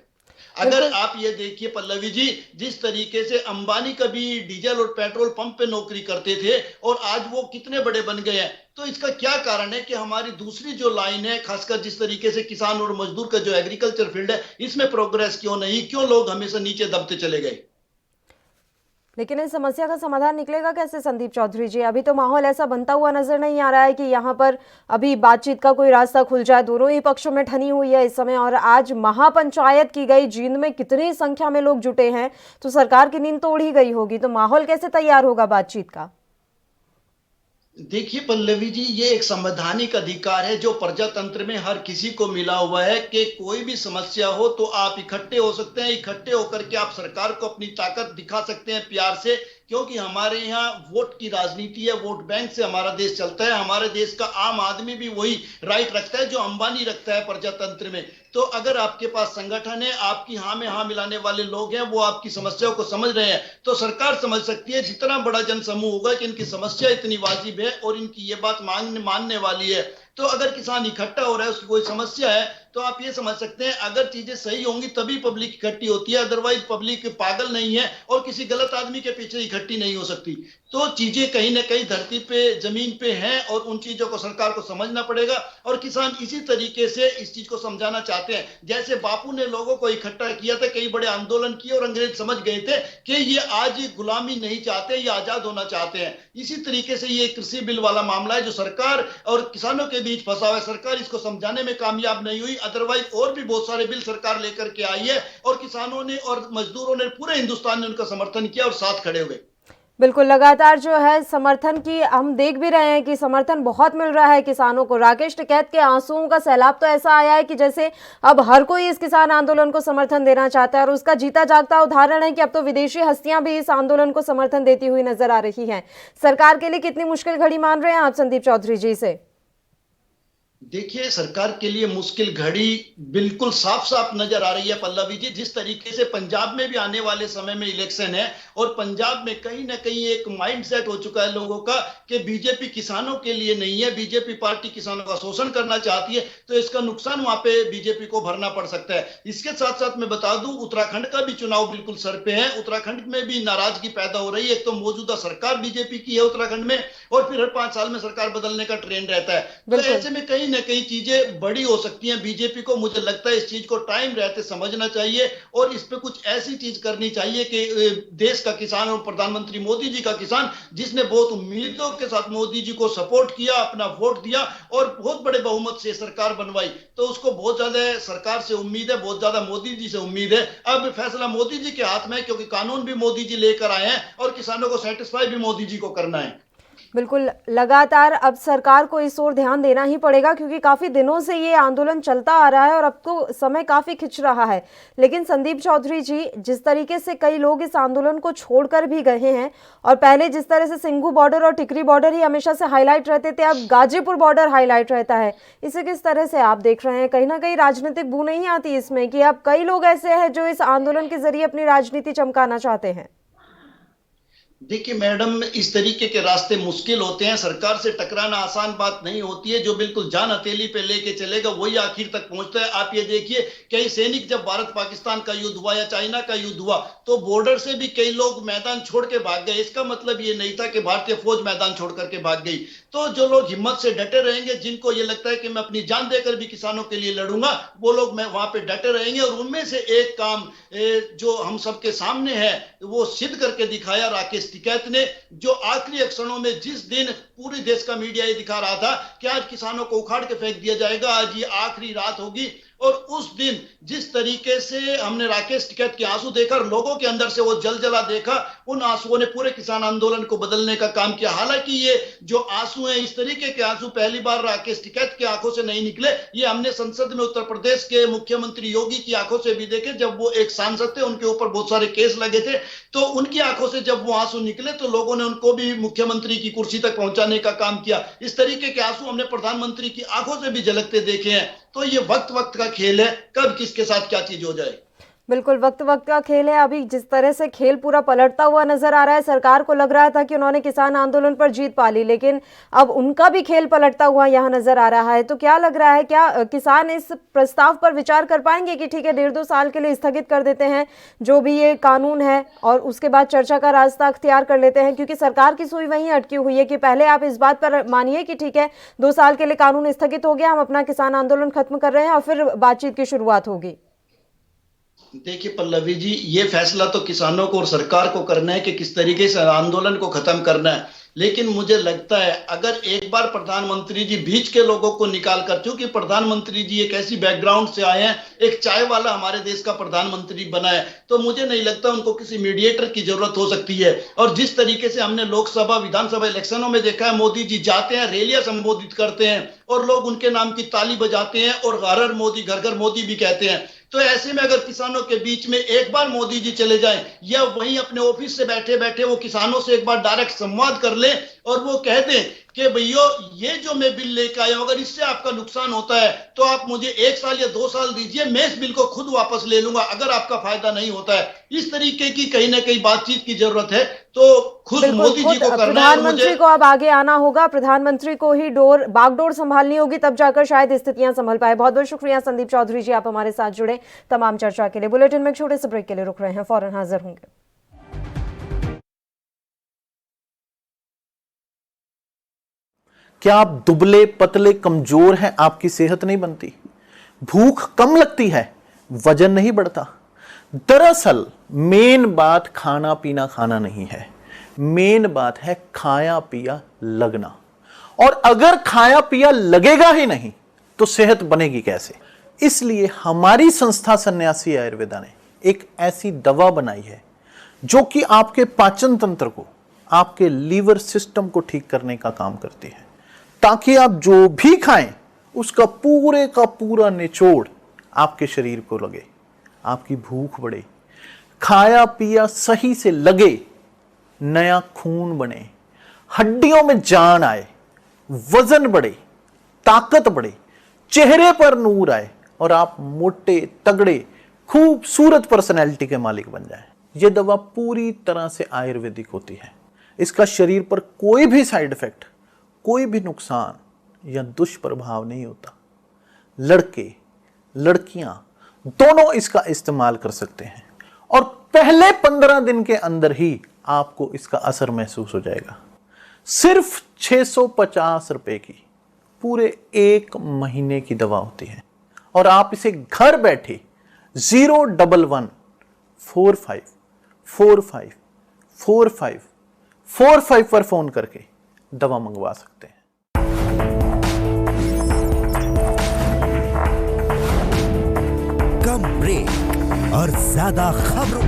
Speaker 6: अगर आप ये देखिए पल्लवी जी, जिस तरीके से अंबानी कभी डीजल और पेट्रोल पंप पे नौकरी करते थे और आज वो कितने बड़े बन गए हैं, तो इसका क्या कारण है कि हमारी दूसरी जो लाइन है, खासकर जिस तरीके से किसान और मजदूर का जो एग्रीकल्चर फील्ड है, इसमें प्रोग्रेस क्यों नहीं, क्यों लोग हमेशा नीचे दबते चले गए।
Speaker 1: लेकिन इस समस्या का समाधान निकलेगा कैसे संदीप चौधरी जी? अभी तो माहौल ऐसा बनता हुआ नजर नहीं आ रहा है कि यहाँ पर अभी बातचीत का कोई रास्ता खुल जाए। दोनों ही पक्षों में ठनी हुई है इस समय, और आज महापंचायत की गई, जींद में कितनी संख्या में लोग जुटे हैं, तो सरकार की नींद तो उड़ ही गई होगी। तो माहौल कैसे तैयार होगा बातचीत का?
Speaker 6: देखिए पल्लवी जी, ये एक संवैधानिक अधिकार है जो प्रजातंत्र में हर किसी को मिला हुआ है कि कोई भी समस्या हो तो आप इकट्ठे हो सकते हैं, इकट्ठे होकर के आप सरकार को अपनी ताकत दिखा सकते हैं प्यार से, क्योंकि हमारे यहाँ वोट की राजनीति है, वोट बैंक से हमारा देश चलता है। हमारे देश का आम आदमी भी वही राइट रखता है जो अंबानी रखता है प्रजातंत्र में। तो अगर आपके पास संगठन है, आपकी हाँ में हाँ मिलाने वाले लोग हैं, वो आपकी समस्याओं को समझ रहे हैं, तो सरकार समझ सकती है। जितना बड़ा जनसमूह होगा कि इनकी समस्या इतनी वाजिब है और इनकी ये बात मानने वाली है, तो अगर किसान इकट्ठा हो रहा है, उसकी कोई समस्या है, तो आप ये समझ सकते हैं अगर चीजें सही होंगी तभी पब्लिक इकट्ठी होती है, अदरवाइज पब्लिक पागल नहीं है और किसी गलत आदमी के पीछे इकट्ठी नहीं हो सकती। तो चीजें कहीं ना कहीं धरती पे, जमीन पे हैं और उन चीजों को सरकार को समझना पड़ेगा। और किसान इसी तरीके से इस चीज को समझाना चाहते हैं, जैसे बापू ने लोगों को इकट्ठा किया था, कई बड़े आंदोलन किए और अंग्रेज समझ गए थे कि ये आज गुलामी नहीं चाहते, ये आजाद होना चाहते हैं। इसी तरीके से ये कृषि बिल वाला मामला है जो सरकार और किसानों के बीच फंसा हुआ है। सरकार इसको समझाने में कामयाब नहीं हुई, अदरवाइज और भी बहुत सारे बिल सरकार लेकर के आई है और किसानों ने और मजदूरों ने, पूरे हिंदुस्तान ने उनका समर्थन किया और साथ खड़े हुए।
Speaker 1: बिल्कुल, लगातार जो है समर्थन की हम देख भी रहे हैं कि समर्थन बहुत मिल रहा है किसानों को। राकेश टिकैत के आंसुओं का सैलाब तो ऐसा आया है कि जैसे अब हर कोई इस किसान आंदोलन को समर्थन देना चाहता है, और उसका जीता जागता उदाहरण है कि अब तो विदेशी हस्तियां भी इस आंदोलन को समर्थन देती हुई नजर आ रही हैं। सरकार के लिए कितनी मुश्किल घड़ी मान रहे हैं आप संदीप चौधरी जी से?
Speaker 6: देखिए, सरकार के लिए मुश्किल घड़ी बिल्कुल साफ साफ नजर आ रही है पल्लवी जी। जिस तरीके से पंजाब में भी आने वाले समय में इलेक्शन है और पंजाब में कहीं ना कहीं एक माइंडसेट हो चुका है लोगों का कि बीजेपी किसानों के लिए नहीं है, बीजेपी पार्टी किसानों का शोषण करना चाहती है, तो इसका नुकसान वहां पे बीजेपी को भरना पड़ सकता है। इसके साथ साथ मैं बता दूं, उत्तराखंड का भी चुनाव बिल्कुल सर पे है। उत्तराखंड में भी नाराजगी पैदा हो रही है। एक तो मौजूदा सरकार बीजेपी की है उत्तराखंड में, और फिर हर 5 साल में सरकार बदलने का ट्रेंड रहता है। तो ऐसे में कहीं ना कई चीजें बड़ी हो सकती हैं बीजेपी को। मुझे लगता है इस चीज को टाइम रहते समझना चाहिए और इस पे कुछ ऐसी चीज करनी चाहिए कि देश का किसान और प्रधानमंत्री मोदी जी का किसान, जिसने बहुत उम्मीदों के साथ मोदी जी को सपोर्ट किया, अपना वोट दिया और बहुत बड़े बहुमत से सरकार बनवाई, तो उसको बहुत ज्यादा सरकार से उम्मीद है, बहुत ज्यादा मोदी जी से उम्मीद है। अब फैसला मोदी जी के हाथ में है, क्योंकि कानून भी मोदी जी लेकर आए हैं और किसानों को सेटिस्फाई भी मोदी जी को करना है।
Speaker 1: बिल्कुल, लगातार अब सरकार को इस ओर ध्यान देना ही पड़ेगा, क्योंकि काफी दिनों से ये आंदोलन चलता आ रहा है और अब तो समय काफी खिंच रहा है। लेकिन संदीप चौधरी जी, जिस तरीके से कई लोग इस आंदोलन को छोड़कर भी गए हैं, और पहले जिस तरह से सिंघू बॉर्डर और टिकरी बॉर्डर ही हमेशा से हाईलाइट रहते थे, अब गाजीपुर बॉर्डर हाईलाइट रहता है, इसे किस तरह से आप देख रहे हैं? कहीं ना कहीं राजनीतिक बू नहीं आती इसमें कि अब कई लोग ऐसे हैं जो इस आंदोलन के जरिए अपनी राजनीति चमकाना चाहते हैं?
Speaker 6: देखिए मैडम, इस तरीके के रास्ते मुश्किल होते हैं। सरकार से टकराना आसान बात नहीं होती है। जो बिल्कुल जान हथेली पे लेके चलेगा वही आखिर तक पहुंचता है। आप ये देखिए, कई सैनिक, जब भारत पाकिस्तान का युद्ध हुआ या चाइना का युद्ध हुआ, तो बॉर्डर से भी कई लोग मैदान छोड़ के भाग गए। इसका मतलब ये नहीं था कि भारतीय फौज मैदान छोड़ करके भाग गई। तो जो लोग हिम्मत से डटे रहेंगे, जिनको ये लगता है कि मैं अपनी जान देकर भी किसानों के लिए लड़ूंगा, वो लोग मैं वहां पे डटे रहेंगे। और उनमें से एक काम जो हम सबके सामने है, वो सिद्ध करके दिखाया राकेश टिकैत ने, जो आखिरी क्षणों में, जिस दिन पूरे देश का मीडिया ये दिखा रहा था कि आज किसानों को उखाड़ के फेंक दिया जाएगा, आज ये आखिरी रात होगी, और उस दिन जिस तरीके से हमने राकेश टिकैत के आंसू देखा, लोगों के अंदर से वो जलजला देखा, उन आंसुओं ने पूरे किसान आंदोलन को बदलने का काम किया। हालांकि ये जो आंसू हैं, इस तरीके के आंसू पहली बार राकेश टिकैत की आंखों से नहीं निकले। ये हमने संसद में उत्तर प्रदेश के मुख्यमंत्री योगी की आंखों से भी देखे। जब वो एक सांसद थे, उनके ऊपर बहुत सारे केस लगे थे, तो उनकी आंखों से जब वो आंसू निकले तो लोगों ने उनको भी मुख्यमंत्री की कुर्सी तक पहुंचाने का काम किया। इस तरीके के आंसू हमने प्रधानमंत्री की आंखों से भी झलकते देखे हैं। तो ये वक्त वक्त का खेल है, कब किसके साथ क्या चीज हो जाए।
Speaker 1: बिल्कुल वक्त वक्त का खेल है। अभी जिस तरह से खेल पूरा पलटता हुआ नजर आ रहा है, सरकार को लग रहा था कि उन्होंने किसान आंदोलन पर जीत पा ली, लेकिन अब उनका भी खेल पलटता हुआ यहाँ नजर आ रहा है। तो क्या लग रहा है, क्या किसान इस प्रस्ताव पर विचार कर पाएंगे कि ठीक है 1.5-2 साल के लिए स्थगित कर देते हैं जो भी ये कानून है, और उसके बाद चर्चा का रास्ता अख्तियार कर लेते हैं? क्योंकि सरकार की सुई वहीं अटकी हुई है कि पहले आप इस बात पर मानिए कि ठीक है 2 साल के लिए कानून स्थगित हो गया, हम अपना किसान आंदोलन खत्म कर रहे हैं, और फिर बातचीत की शुरुआत होगी।
Speaker 6: देखिए पल्लवी जी, ये फैसला तो किसानों को और सरकार को करना है कि किस तरीके से आंदोलन को खत्म करना है। लेकिन मुझे लगता है अगर एक बार प्रधानमंत्री जी बीच के लोगों को निकाल कर, क्योंकि प्रधानमंत्री जी एक ऐसी बैकग्राउंड से आए हैं, एक चाय वाला हमारे देश का प्रधानमंत्री बना है, तो मुझे नहीं लगता उनको किसी मीडिएटर की जरूरत हो सकती है। और जिस तरीके से हमने लोकसभा विधानसभा इलेक्शनों में देखा है, मोदी जी जाते हैं, रैलियां संबोधित करते हैं और लोग उनके नाम की ताली बजाते हैं और हर हर मोदी, घर घर मोदी भी कहते हैं। तो ऐसे में अगर किसानों के बीच में एक बार मोदी जी चले जाएं, या वहीं अपने ऑफिस से बैठे बैठे वो किसानों से एक बार डायरेक्ट संवाद कर ले और वो कह दें कि भैया ये जो मैं बिल लेकर आया हूं, अगर इससे आपका नुकसान होता है तो आप मुझे 1 साल या 2 साल दीजिए, मैं इस बिल को खुद वापस ले लूंगा अगर आपका फायदा नहीं होता है। इस तरीके की कहीं ना कहीं बातचीत की जरूरत है। तो खुद मोदी जी को करना है।
Speaker 1: प्रधानमंत्री को अब आगे आना होगा, प्रधानमंत्री को ही बागडोर संभालनी होगी, तब जाकर शायद स्थितियां संभल पाए। बहुत बहुत शुक्रिया संदीप चौधरी जी, आप हमारे साथ जुड़े तमाम चर्चा के लिए। बुलेटिन में एक छोटे से ब्रेक के लिए रुक रहे हैं, फौरन हाजिर होंगे।
Speaker 4: क्या आप दुबले पतले कमजोर हैं, आपकी सेहत नहीं बनती, भूख कम लगती है, वजन नहीं बढ़ता? दरअसल मेन बात खाना पीना खाना नहीं है, मेन बात है खाया पिया लगना। और अगर खाया पिया लगेगा ही नहीं तो सेहत बनेगी कैसे? इसलिए हमारी संस्था सन्यासी आयुर्वेदा ने एक ऐसी दवा बनाई है जो कि आपके पाचन तंत्र को, आपके लीवर सिस्टम को ठीक करने का काम करती है, ताकि आप जो भी खाएं उसका पूरे का पूरा निचोड़ आपके शरीर को लगे, आपकी भूख बढ़े, खाया पिया सही से लगे, नया खून बने, हड्डियों में जान आए, वजन बढ़े, ताकत बढ़े, चेहरे पर नूर आए और आप मोटे तगड़े खूबसूरत पर्सनैलिटी के मालिक बन जाएं। यह दवा पूरी तरह से आयुर्वेदिक होती है। इसका शरीर पर कोई भी साइड इफेक्ट, कोई भी नुकसान या दुष्प्रभाव नहीं होता। लड़के लड़कियां दोनों इसका इस्तेमाल कर सकते हैं और पहले 15 दिन के अंदर ही आपको इसका असर महसूस हो जाएगा। सिर्फ 650 रुपए की पूरे 1 महीने की दवा होती है और आप इसे घर बैठे 01145454545 पर फोन करके दवा मंगवा सकते हैं।
Speaker 5: कम ब्रेक और ज्यादा खबरों।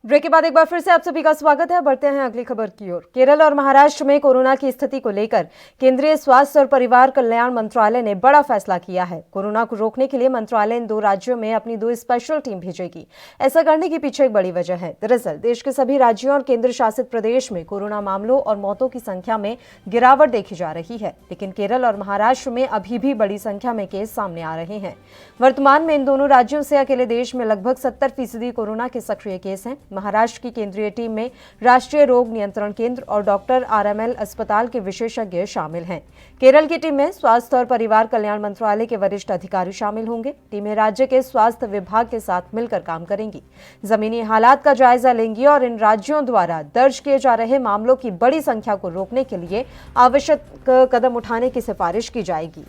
Speaker 1: ब्रेक ब्रेक के बाद एक बार फिर से आप सभी का स्वागत है। बढ़ते हैं अगली खबर की ओर। केरल और महाराष्ट्र में कोरोना की स्थिति को लेकर केंद्रीय स्वास्थ्य और परिवार कल्याण मंत्रालय ने बड़ा फैसला किया है। कोरोना को रोकने के लिए मंत्रालय इन 2 राज्यों में अपनी 2 स्पेशल टीम भेजेगी। ऐसा करने के पीछे एक बड़ी वजह है। दरअसल देश के सभी राज्यों और केंद्र शासित प्रदेश में कोरोना मामलों और मौतों की संख्या में गिरावट देखी जा रही है, लेकिन केरल और महाराष्ट्र में अभी भी बड़ी संख्या में केस सामने आ रहे हैं। वर्तमान में इन दोनों राज्यों से अकेले देश में लगभग 70% कोरोना के सक्रिय केस हैं। महाराष्ट्र की केंद्रीय टीम में राष्ट्रीय रोग नियंत्रण केंद्र और डॉक्टर RML अस्पताल के विशेषज्ञ शामिल हैं। केरल की टीम में स्वास्थ्य और परिवार कल्याण मंत्रालय के वरिष्ठ अधिकारी शामिल होंगे। टीमें राज्य के स्वास्थ्य विभाग के साथ मिलकर काम करेंगी, जमीनी हालात का जायजा लेंगी और इन राज्यों द्वारा दर्ज किए जा रहे मामलों की बड़ी संख्या को रोकने के लिए आवश्यक कदम उठाने की सिफारिश की जाएगी।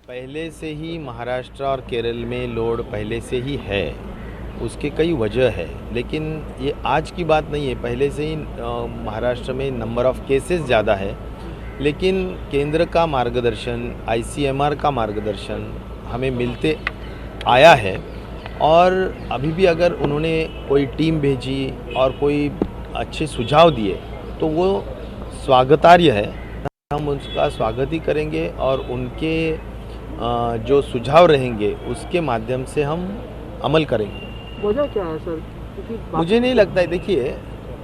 Speaker 7: पहले से ही महाराष्ट्र और केरल में लोड पहले से ही है, उसके कई वजह है, लेकिन ये आज की बात नहीं है। पहले से ही महाराष्ट्र में नंबर ऑफ़ केसेस ज़्यादा है, लेकिन केंद्र का मार्गदर्शन, ICMR का मार्गदर्शन हमें मिलते आया है। और अभी भी अगर उन्होंने कोई टीम भेजी और कोई अच्छे सुझाव दिए तो वो स्वागतार्ह है। हम उसका स्वागत ही करेंगे और उनके जो सुझाव रहेंगे उसके माध्यम से हम अमल करेंगे।
Speaker 8: वजह क्या है सर?
Speaker 7: मुझे नहीं लगता है, देखिए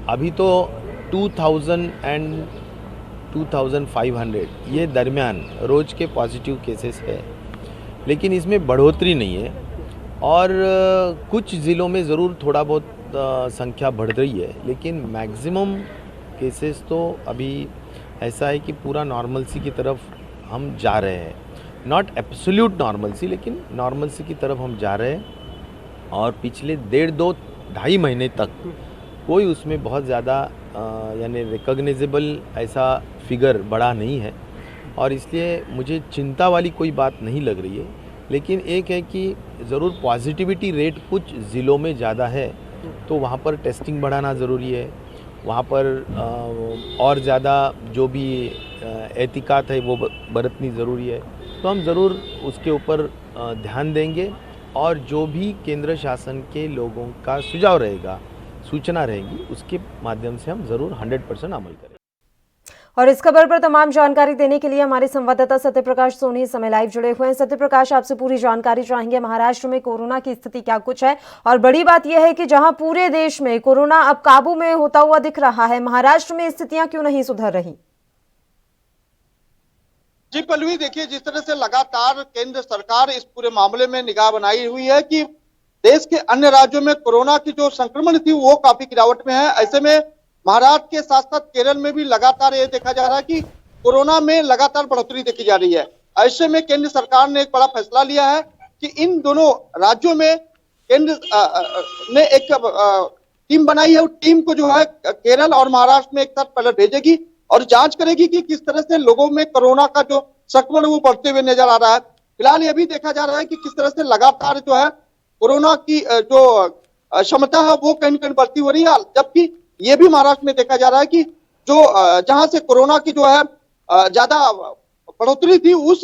Speaker 7: अभी तो 2000 एंड 2500 ये दरमियान रोज़ के पॉजिटिव केसेस है, लेकिन इसमें बढ़ोतरी नहीं है। और कुछ ज़िलों में ज़रूर थोड़ा बहुत संख्या बढ़ रही है, लेकिन मैक्सिमम केसेस तो अभी ऐसा है कि पूरा नॉर्मलसी की तरफ हम जा रहे हैं। नॉट एब्सोल्यूट नॉर्मलसी, लेकिन नॉर्मलसी की तरफ हम जा रहे हैं। और पिछले 1.5-2 महीने तक कोई उसमें बहुत ज़्यादा यानी रिकॉग्नाइजेबल ऐसा फिगर बढ़ा नहीं है, और इसलिए मुझे चिंता वाली कोई बात नहीं लग रही है। लेकिन एक है कि ज़रूर पॉजिटिविटी रेट कुछ ज़िलों में ज़्यादा है, तो वहाँ पर टेस्टिंग बढ़ाना ज़रूरी है। वहाँ पर और ज़्यादा जो भी एहतियात है वो बरतनी ज़रूरी है। तो हम ज़रूर उसके ऊपर ध्यान देंगे, और जो भी केंद्र शासन के लोगों का सुझाव रहेगा, सूचना रहेगी, उसके माध्यम से हम ज़रूर 100% अमल करेंगे।
Speaker 1: और इस खबर पर तमाम जानकारी देने के लिए हमारे संवाददाता सत्यप्रकाश सोनी इस समय लाइव जुड़े हुए हैं। सत्यप्रकाश, आपसे पूरी जानकारी चाहेंगे, महाराष्ट्र में कोरोना की स्थिति क्या कुछ है, और बड़ी बात यह है कि जहां पूरे देश में कोरोना अब काबू में होता हुआ दिख रहा है, महाराष्ट्र में स्थितियां क्यों नहीं सुधर रही?
Speaker 9: जी पल्लवी, देखिए जिस तरह से लगातार केंद्र सरकार इस पूरे मामले में निगाह बनाई हुई है कि देश के अन्य राज्यों में कोरोना की जो संक्रमण थी वो काफी गिरावट में है। ऐसे में महाराष्ट्र के साथ साथ केरल में भी लगातार ये देखा जा रहा है कि कोरोना में लगातार बढ़ोतरी देखी जा रही है। ऐसे में केंद्र सरकार ने एक बड़ा फैसला लिया है कि इन दोनों राज्यों में केंद्र ने एक टीम बनाई है। उस टीम को जो है केरल और महाराष्ट्र में एक साथ पहले भेजेगी और जांच करेगी कि किस तरह से लोगों में कोरोना का जो संक्रमण वो बढ़ते हुए नजर आ रहा है। फिलहाल ये भी देखा जा रहा है कि किस तरह से लगातार जो है कोरोना की जो क्षमता है वो कहीं कहीं बढ़ती हो रही है, जबकि ये भी महाराष्ट्र में देखा जा रहा है कि जो जहां से कोरोना की जो है ज्यादा बढ़ोतरी थी उस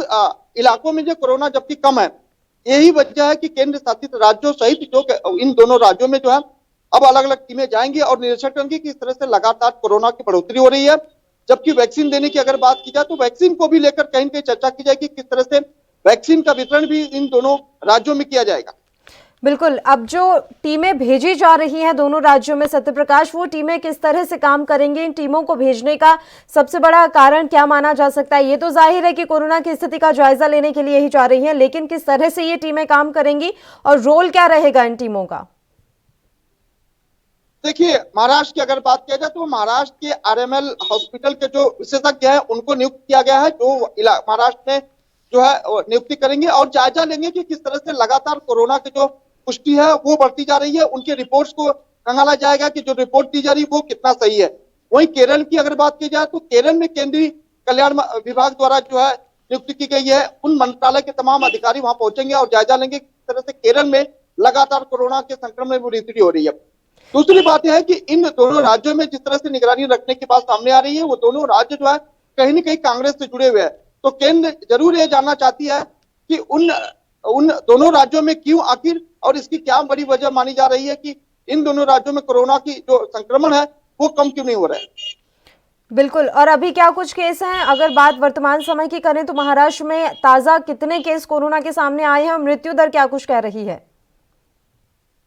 Speaker 9: इलाकों में जो कोरोना जबकि कम है। यही वजह है कि केंद्र शासित राज्यों सहित जो इन दोनों राज्यों में जो है अब अलग अलग टीमें जाएंगी और निरीक्षण करेंगी कि इस तरह से लगातार कोरोना की बढ़ोतरी हो रही है। जबकि वैक्सीन देने की अगर बात की जाए तो वैक्सीन को भी लेकर कहीं कहीं चर्चा की जाएगी, किस तरह से वैक्सीन का वितरण भी इन दोनों राज्यों में किया जाएगा।
Speaker 1: बिल्कुल, अब जो टीमें भेजी जा रही हैं दोनों राज्यों में, सत्यप्रकाश, वो टीमें किस तरह से काम करेंगी? इन टीमों को भेजने का सबसे बड़ा कारण क्या माना जा सकता है? ये तो जाहिर है कि कोरोना की स्थिति का जायजा लेने के लिए ही जा रही हैं, लेकिन किस तरह से ये टीमें काम करेंगी और रोल क्या रहेगा इन टीमों का?
Speaker 9: देखिए, महाराष्ट्र की अगर बात किया जाए तो महाराष्ट्र के RML हॉस्पिटल के जो विशेषज्ञ हैं उनको नियुक्त किया गया है, जो महाराष्ट्र में जो है नियुक्ति करेंगे और जायजा लेंगे कि किस तरह से लगातार कोरोना की जो पुष्टि है वो बढ़ती जा रही है। उनके रिपोर्ट्स को खंगाला जाएगा कि जो रिपोर्ट दी जा रही है वो कितना सही है। वहीं केरल की अगर बात की जाए तो केरल में केंद्रीय कल्याण विभाग द्वारा जो है नियुक्ति की गई है। उन मंत्रालय के तमाम अधिकारी वहां पहुंचेंगे और जायजा लेंगे किस तरह से केरल में लगातार कोरोना के संक्रमण में बढ़ोतरी हो रही है। दूसरी बात यह है कि इन दोनों राज्यों में जिस तरह से निगरानी रखने की बात सामने आ रही है, वो दोनों राज्य जो है कहीं न कहीं कांग्रेस से जुड़े हुए हैं। तो केंद्र जरूर ये जानना चाहती है कि उन उन दोनों राज्यों में क्यों आखिर, और इसकी क्या बड़ी वजह मानी जा रही है कि इन दोनों राज्यों में कोरोना की जो संक्रमण है वो कम क्यों नहीं हो रहा है?
Speaker 1: बिल्कुल। और अभी क्या कुछ केस हैं? अगर बात वर्तमान समय की करें तो महाराष्ट्र में ताजा कितने केस कोरोना के सामने आए हैं? मृत्यु दर क्या कुछ कह रही है?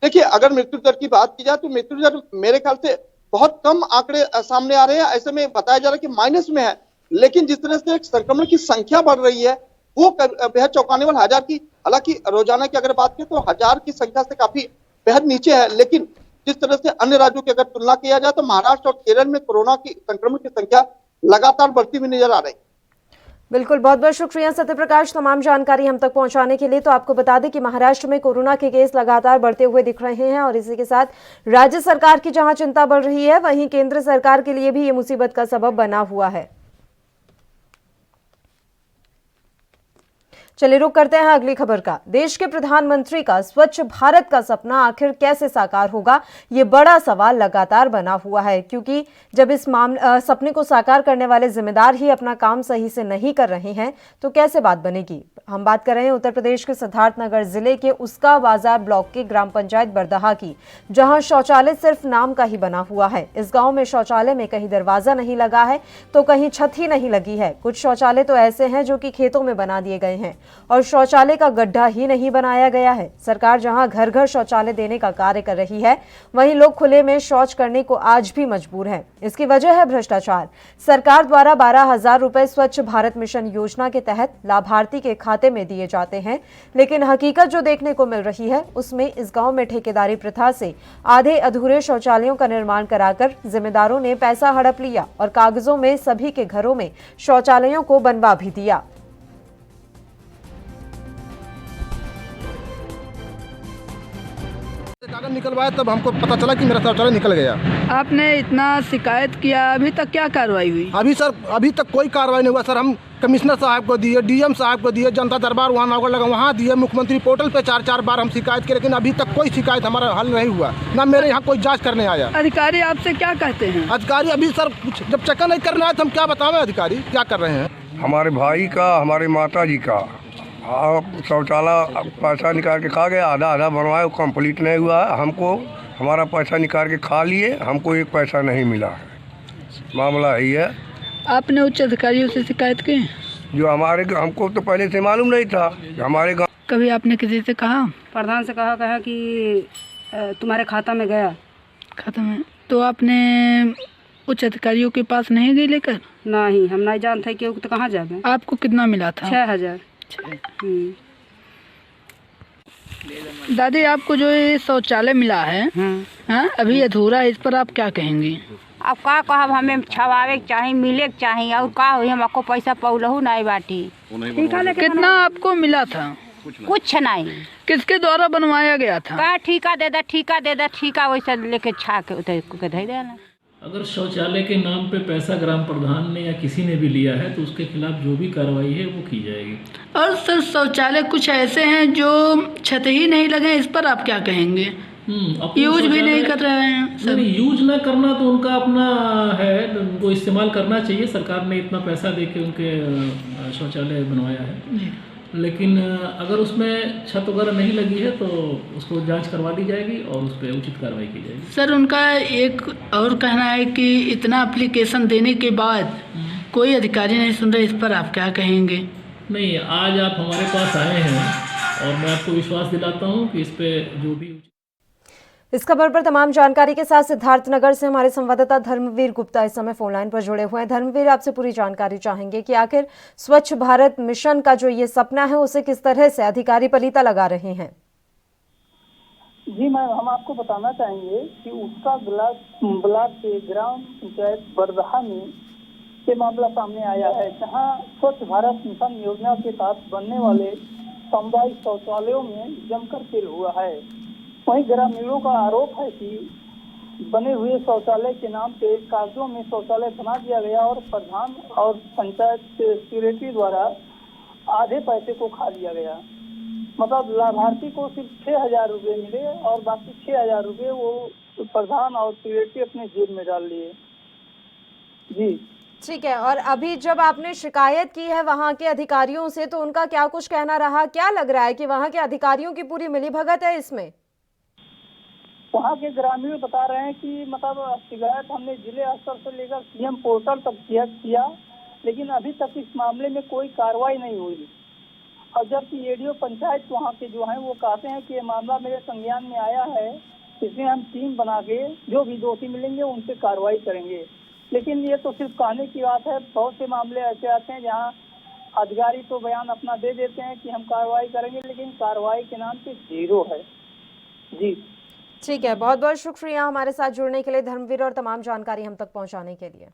Speaker 9: देखिए, अगर मृत्यु दर की बात की जाए तो मृत्यु दर मेरे ख्याल से बहुत कम आंकड़े सामने आ रहे हैं। ऐसे में बताया जा रहा है कि माइनस में है, लेकिन जिस तरह से संक्रमण की संख्या बढ़ रही है वो बेहद चौंकाने वाला। 1000 की, हालांकि रोजाना की अगर बात करें तो 1000 की संख्या से काफी बेहद नीचे है, लेकिन जिस तरह से अन्य राज्यों की अगर तुलना किया जाए तो महाराष्ट्र और केरल में कोरोना की संक्रमण की संख्या लगातार बढ़ती हुई नजर आ रही है।
Speaker 1: बिल्कुल, बहुत बहुत शुक्रिया सत्यप्रकाश तमाम जानकारी हम तक पहुंचाने के लिए। तो आपको बता दें कि महाराष्ट्र में कोरोना के केस लगातार बढ़ते हुए दिख रहे हैं और इसी के साथ राज्य सरकार की जहां चिंता बढ़ रही है वहीं केंद्र सरकार के लिए भी ये मुसीबत का सबब बना हुआ है। चलिए रुक करते हैं अगली खबर का। देश के प्रधानमंत्री का स्वच्छ भारत का सपना आखिर कैसे साकार होगा, ये बड़ा सवाल लगातार बना हुआ है, क्योंकि जब इस सपने को साकार करने वाले जिम्मेदार ही अपना काम सही से नहीं कर रहे हैं तो कैसे बात बनेगी। हम बात कर रहे हैं उत्तर प्रदेश के सिद्धार्थनगर जिले के उसका बाजार ब्लॉक के ग्राम पंचायत बरदहा की, जहां शौचालय सिर्फ नाम का ही बना हुआ है। इस गांव में शौचालय में कहीं दरवाजा नहीं लगा है तो कहीं छत ही नहीं लगी है। कुछ शौचालय तो ऐसे हैं जो कि खेतों में बना दिए गए हैं और शौचालय का गड्ढा ही नहीं बनाया गया है। सरकार जहां घर घर शौचालय देने का कार्य कर रही है वहीं लोग खुले में शौच करने को आज भी मजबूर हैं। इसकी वजह है भ्रष्टाचार। सरकार द्वारा 12,000 रुपए स्वच्छ भारत मिशन योजना के तहत लाभार्थी के खाते में दिए जाते हैं, लेकिन हकीकत जो देखने को मिल रही है उसमें इस गांव में ठेकेदारी प्रथा से आधे अधूरे शौचालयों का निर्माण कराकर जिम्मेदारों ने पैसा हड़प लिया और कागजों में सभी के घरों में शौचालयों को बनवा भी दिया।
Speaker 8: कागज निकलवाया तब हमको पता चला कि मेरा शौचालय निकल गया।
Speaker 10: आपने इतना शिकायत किया, अभी तक क्या कार्रवाई हुई?
Speaker 8: अभी तक कोई कार्रवाई नहीं हुआ सर। हम कमिश्नर साहब को दिए, डीएम साहब को दिए, जनता दरबार वहाँ नौकर लगा वहाँ दिए, मुख्यमंत्री पोर्टल पे 4-4 बार हम शिकायत किए, लेकिन अभी तक कोई शिकायत हमारा हल नहीं हुआ। ना मेरे यहाँ कोई जाँच करने आया।
Speaker 10: अधिकारी आपसे क्या कहते हैं?
Speaker 8: अधिकारी अभी सर जब चेक नहीं करने आए तो हम क्या बतावें अधिकारी क्या कर रहे हैं।
Speaker 11: हमारे भाई का, हमारे माता जी का शौचालय पैसा निकाल के खा गया, आधा बनवाया, कंप्लीट नहीं हुआ है। हमको हमारा पैसा निकाल के खा लिए, हमको एक पैसा नहीं मिला है। मामला यही है।
Speaker 10: आपने उच्च अधिकारियों से शिकायत की?
Speaker 11: जो हमको तो पहले से मालूम नहीं था हमारे गाँव।
Speaker 10: कभी आपने किसी से कहा?
Speaker 12: प्रधान से कहा कि तुम्हारे खाता में गया।
Speaker 10: खाता में? तो आपने उच्च अधिकारियों के पास नहीं गई लेकर?
Speaker 12: नहीं, हम नहीं जानते कि तो कहाँ जाए।
Speaker 10: आपको कितना मिला था?
Speaker 12: 6,000।
Speaker 10: दादी, आपको जो ये शौचालय मिला है अभी अधूरा, इस पर आप क्या कहेंगी?
Speaker 12: अब का कहब, हमें छवावे के चाहिए, मिले के चाहिए, और का हुई हमको पैसा पौलहू नहीं बाटी।
Speaker 10: कितना आपको मिला था?
Speaker 12: कुछ नहीं।
Speaker 10: किसके द्वारा बनवाया गया था?
Speaker 12: का ठेका दे दे, ठेका वैसे लेके छा के दे देना।
Speaker 13: अगर शौचालय के नाम पे पैसा ग्राम प्रधान ने या किसी ने भी लिया है तो उसके खिलाफ जो भी कार्रवाई है वो की जाएगी।
Speaker 10: और सर, शौचालय कुछ ऐसे हैं जो छत ही नहीं लगे, इस पर आप क्या कहेंगे? यूज भी नहीं कर रहे हैं सर।
Speaker 13: नहीं, यूज ना करना तो उनका अपना है, उनको इस्तेमाल करना चाहिए। सरकार ने इतना पैसा दे के उनके शौचालय बनवाया है, लेकिन अगर उसमें छत वगैरह नहीं लगी है तो उसको जांच करवा दी जाएगी और उस पर उचित कार्रवाई की जाएगी।
Speaker 10: सर, उनका एक और कहना है कि इतना एप्लीकेशन देने के बाद कोई अधिकारी नहीं सुन रहे, इस पर आप क्या कहेंगे?
Speaker 13: नहीं, आज आप हमारे पास आए हैं और मैं आपको विश्वास दिलाता हूँ कि इस पर जो भी।
Speaker 1: इस खबर पर तमाम जानकारी के साथ सिद्धार्थनगर से हमारे संवाददाता धर्मवीर गुप्ता इस समय फोन लाइन पर जुड़े हुए हैं। धर्मवीर, आपसे पूरी जानकारी चाहेंगे कि आखिर स्वच्छ भारत मिशन का जो ये सपना है उसे किस तरह से अधिकारी पलीता लगा रहे हैं?
Speaker 14: जी मैम, हम आपको बताना चाहेंगे कि उसका ब्लॉक के ग्राम पंचायत बरदहा में ये मामला सामने आया है, जहां स्वच्छ भारत मिशन योजना के तहत बनने वाले सामुदायिक शौचालयों में जमकर खेल हुआ है। वहीं ग्रामीणों का आरोप है कि बने हुए शौचालय के नाम पे कागजों में शौचालय बना दिया गया और प्रधान और पंचायत सेक्रेटरी द्वारा आधे पैसे को खा लिया गया। मतलब लाभार्थी को सिर्फ 6,000 रुपये मिले और बाकी 6,000 रुपये वो प्रधान और सेक्रेटरी अपने जेब में डाल लिए। जी,
Speaker 1: ठीक है, और अभी जब आपने शिकायत की है वहां के अधिकारियों से तो उनका क्या कुछ कहना रहा? क्या लग रहा है कि वहां के अधिकारियों की पूरी मिलीभगत है इसमें?
Speaker 14: वहाँ के ग्रामीण बता रहे हैं कि मतलब शिकायत हमने जिले स्तर से लेकर सीएम पोर्टल तक किया, लेकिन अभी तक इस मामले में कोई कार्रवाई नहीं हुई। और जबकि एडीओ पंचायत वहाँ के जो हैं वो कहते हैं कि ये मामला मेरे संज्ञान में आया है, इसमें हम टीम बना के जो भी दोषी मिलेंगे उन पे कार्रवाई करेंगे। लेकिन ये तो सिर्फ कहने की बात है। बहुत से मामले ऐसे आते हैं जहाँ अधिकारी तो बयान अपना दे देते हैं कि हम कार्रवाई करेंगे, लेकिन कार्रवाई के नाम पे जीरो है। जी
Speaker 1: ठीक है, बहुत बहुत शुक्रिया हमारे साथ जुड़ने के लिए धर्मवीर, और तमाम जानकारी हम तक पहुंचाने के लिए।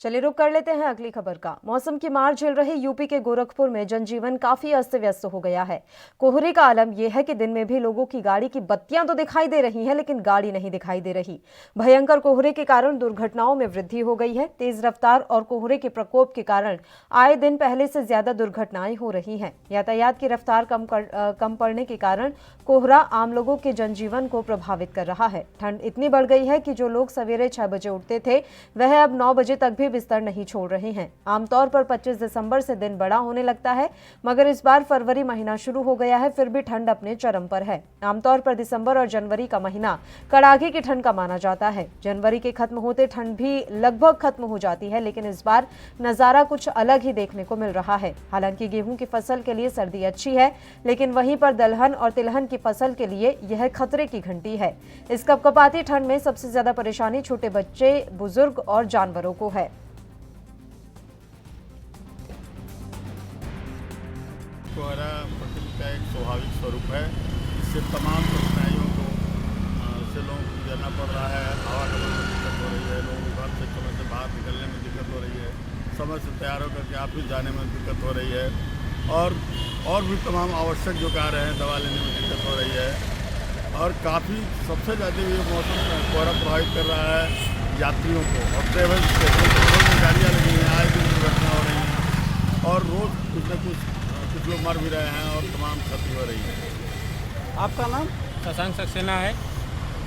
Speaker 1: चलिए रुक कर लेते हैं अगली खबर का। मौसम की मार झेल रहे यूपी के गोरखपुर में जनजीवन काफी अस्त व्यस्त हो गया है। कोहरे का आलम यह है कि दिन में भी लोगों की गाड़ी की बत्तियां तो दिखाई दे रही हैं, लेकिन गाड़ी नहीं दिखाई दे रही। भयंकर कोहरे के कारण दुर्घटनाओं में वृद्धि हो गई है। तेज रफ्तार और कोहरे के प्रकोप के कारण आए दिन पहले से ज्यादा दुर्घटनाएं हो रही हैं। यातायात की रफ्तार कम पड़ने के कारण कोहरा आम लोगों के जनजीवन को प्रभावित कर रहा है। ठंड इतनी बढ़ गई है कि जो लोग सवेरे 6 बजे उठते थे वह अब 9 बजे तक भी बिस्तर नहीं छोड़ रहे हैं। आमतौर पर 25 दिसंबर से दिन बड़ा होने लगता है, मगर इस बार फरवरी महीना शुरू हो गया है, फिर भी ठंड अपने चरम पर है। आमतौर पर दिसंबर और जनवरी का महीना कड़ाके की ठंड का माना जाता है। जनवरी के खत्म होते ठंड भी लगभग खत्म हो जाती है, लेकिन इस बार नजारा कुछ अलग ही देखने को मिल रहा है। हालांकि गेहूं की फसल के लिए सर्दी अच्छी है, लेकिन वहीं पर दलहन और तिलहन की फसल के लिए यह खतरे की घंटी है। इस कपकपाती ठंड में सबसे ज्यादा परेशानी छोटे बच्चे, बुजुर्ग और जानवरों को है।
Speaker 15: कोहरा प्रकृति का एक स्वाभाविक स्वरूप है। इससे तमाम कठिनाइयों को से लोगों को गुजरना पड़ रहा है। आवागमन में दिक्कत हो रही है, लोगों को घर से समय से बाहर निकलने में दिक्कत हो रही है, समय से तैयार होकर के ऑफिस जाने में दिक्कत हो रही है, और भी तमाम आवश्यक जो कार्य हैं दवा लेने में दिक्कत हो रही है। और काफ़ी सबसे ज़्यादा ये मौसम कोहरा प्रभावित कर रहा है यात्रियों को और ट्रेवल में गाड़ियाँ लगी हैं, आए दिन दुर्घटना हो रही हैं और रोज़ कुछ न कुछ लोग मर भी रहे हैं और तमाम क्षति हो रही है।
Speaker 16: आपका नाम?
Speaker 17: शशांक सक्सेना है।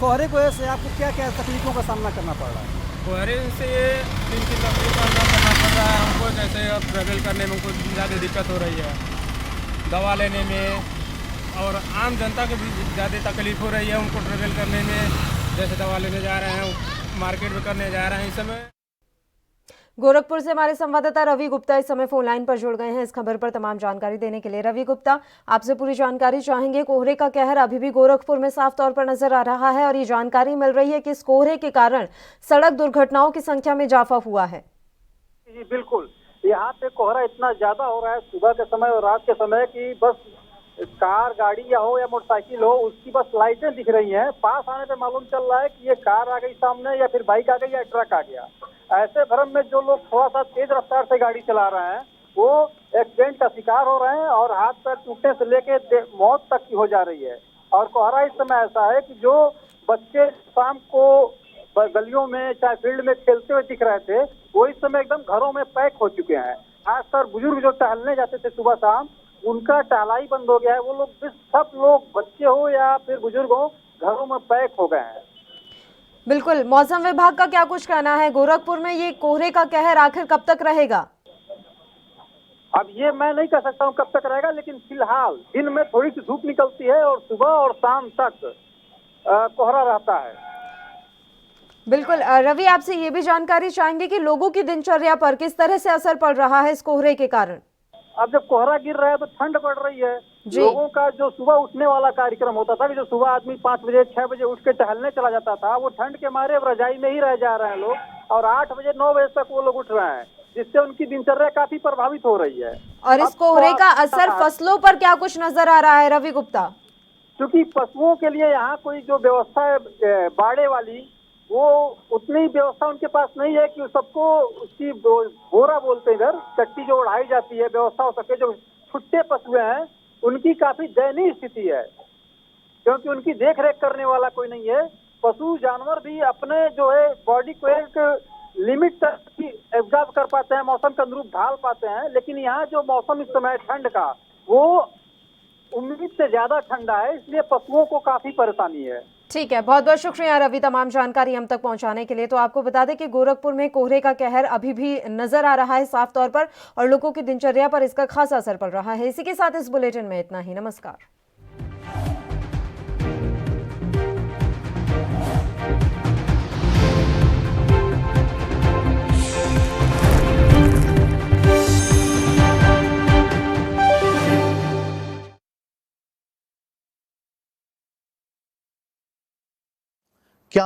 Speaker 16: कोहरे की वजह से आपको क्या क्या तकलीफों का सामना करना पड़ रहा है?
Speaker 17: कोहरे से इनकी तकलीफ का सामना करना पड़ रहा है हमको। जैसे अब ट्रैवल करने में हमको ज़्यादा दिक्कत हो रही है, दवा लेने में, और आम जनता को भी ज़्यादा तकलीफ हो रही है उनको ट्रैवल करने में। जैसे दवा लेने जा रहे हैं, मार्केट में करने जा रहे हैं इस समय।
Speaker 1: गोरखपुर से हमारे संवाददाता रवि गुप्ता इस समय फोन लाइन पर जुड़ गए हैं इस खबर पर तमाम जानकारी देने के लिए। रवि गुप्ता, आपसे पूरी जानकारी चाहेंगे। कोहरे का कहर अभी भी गोरखपुर में साफ तौर पर नजर आ रहा है और ये जानकारी मिल रही है कि इस कोहरे के कारण सड़क दुर्घटनाओं की संख्या में इजाफा हुआ है।
Speaker 18: जी बिल्कुल, यहाँ पे कोहरा इतना ज्यादा हो रहा है सुबह के समय और रात के समय कि बस कार गाड़ी या हो या मोटरसाइकिल हो, उसकी बस लाइटें दिख रही हैं। पास आने पे मालूम चल रहा है कि ये कार आ गई सामने, या फिर बाइक आ गई, या ट्रक आ गया। ऐसे भ्रम में जो लोग थोड़ा सा तेज रफ्तार से गाड़ी चला रहे हैं वो एक्सीडेंट का शिकार हो रहे हैं और हाथ पैर टूटने से लेके मौत तक की हो जा रही है। और कोहरा इस समय ऐसा है कि जो बच्चे शाम को गलियों में चाहे फील्ड में खेलते हुए दिख रहे थे वो इस समय एकदम घरों में पैक हो चुके हैं। खासकर बुजुर्ग जो टहलने जाते थे सुबह शाम, उनका टहलाई बंद हो गया है। वो लोग सब लोग, बच्चे हो या फिर बुजुर्ग हो, घरों में पैक हो गए हैं।
Speaker 1: बिल्कुल, मौसम विभाग का क्या कुछ कहना है? गोरखपुर में ये कोहरे का कहर आखिर कब तक रहेगा?
Speaker 18: अब ये मैं नहीं कह सकता हूँ कब तक रहेगा, लेकिन फिलहाल दिन में थोड़ी सी धूप निकलती है और सुबह और शाम तक कोहरा रहता है।
Speaker 1: बिल्कुल रवि, आपसे ये भी जानकारी चाहेंगे कि लोगों की दिनचर्या पर किस तरह से असर पड़ रहा है इस कोहरे के कारण?
Speaker 18: अब जब कोहरा गिर रहा है तो ठंड बढ़ रही है। लोगों का जो सुबह उठने वाला कार्यक्रम होता था कि जो सुबह आदमी 5 बजे 6 बजे उठ के टहलने चला जाता था, वो ठंड के मारे अब रजाई में ही रह जा रहे हैं लोग, और 8 बजे 9 बजे तक वो लोग उठ रहे हैं, जिससे उनकी दिनचर्या काफी प्रभावित हो रही है।
Speaker 1: और इस कोहरे का असर फसलों पर क्या कुछ नजर आ रहा है रवि गुप्ता?
Speaker 18: क्योंकि पशुओं के लिए यहाँ कोई जो व्यवस्था है बाड़े वाली, वो उतनी व्यवस्था उनके पास नहीं है कि सबको उसकी बोरा बोलते हैं इधर, चट्टी जो उड़ाई जाती है, व्यवस्था हो सके। जो छुट्टे पशु हैं उनकी काफी दयनीय स्थिति है, क्योंकि उनकी देख रेख करने वाला कोई नहीं है। पशु जानवर भी अपने जो है बॉडी को एक लिमिट तक एब्जॉर्ब कर पाते हैं, मौसम के अनुरूप ढाल पाते हैं, लेकिन यहाँ जो मौसम इस समय ठंड का, वो उम्मीद से ज्यादा ठंडा है, इसलिए पशुओं को काफी परेशानी है।
Speaker 1: ठीक है, बहुत बहुत शुक्रिया रवि तमाम जानकारी हम तक पहुंचाने के लिए। तो आपको बता दें कि गोरखपुर में कोहरे का कहर अभी भी नजर आ रहा है साफ तौर पर, और लोगों की दिनचर्या पर इसका खासा असर पड़ रहा है। इसी के साथ इस बुलेटिन में इतना ही। नमस्कार।
Speaker 4: क्या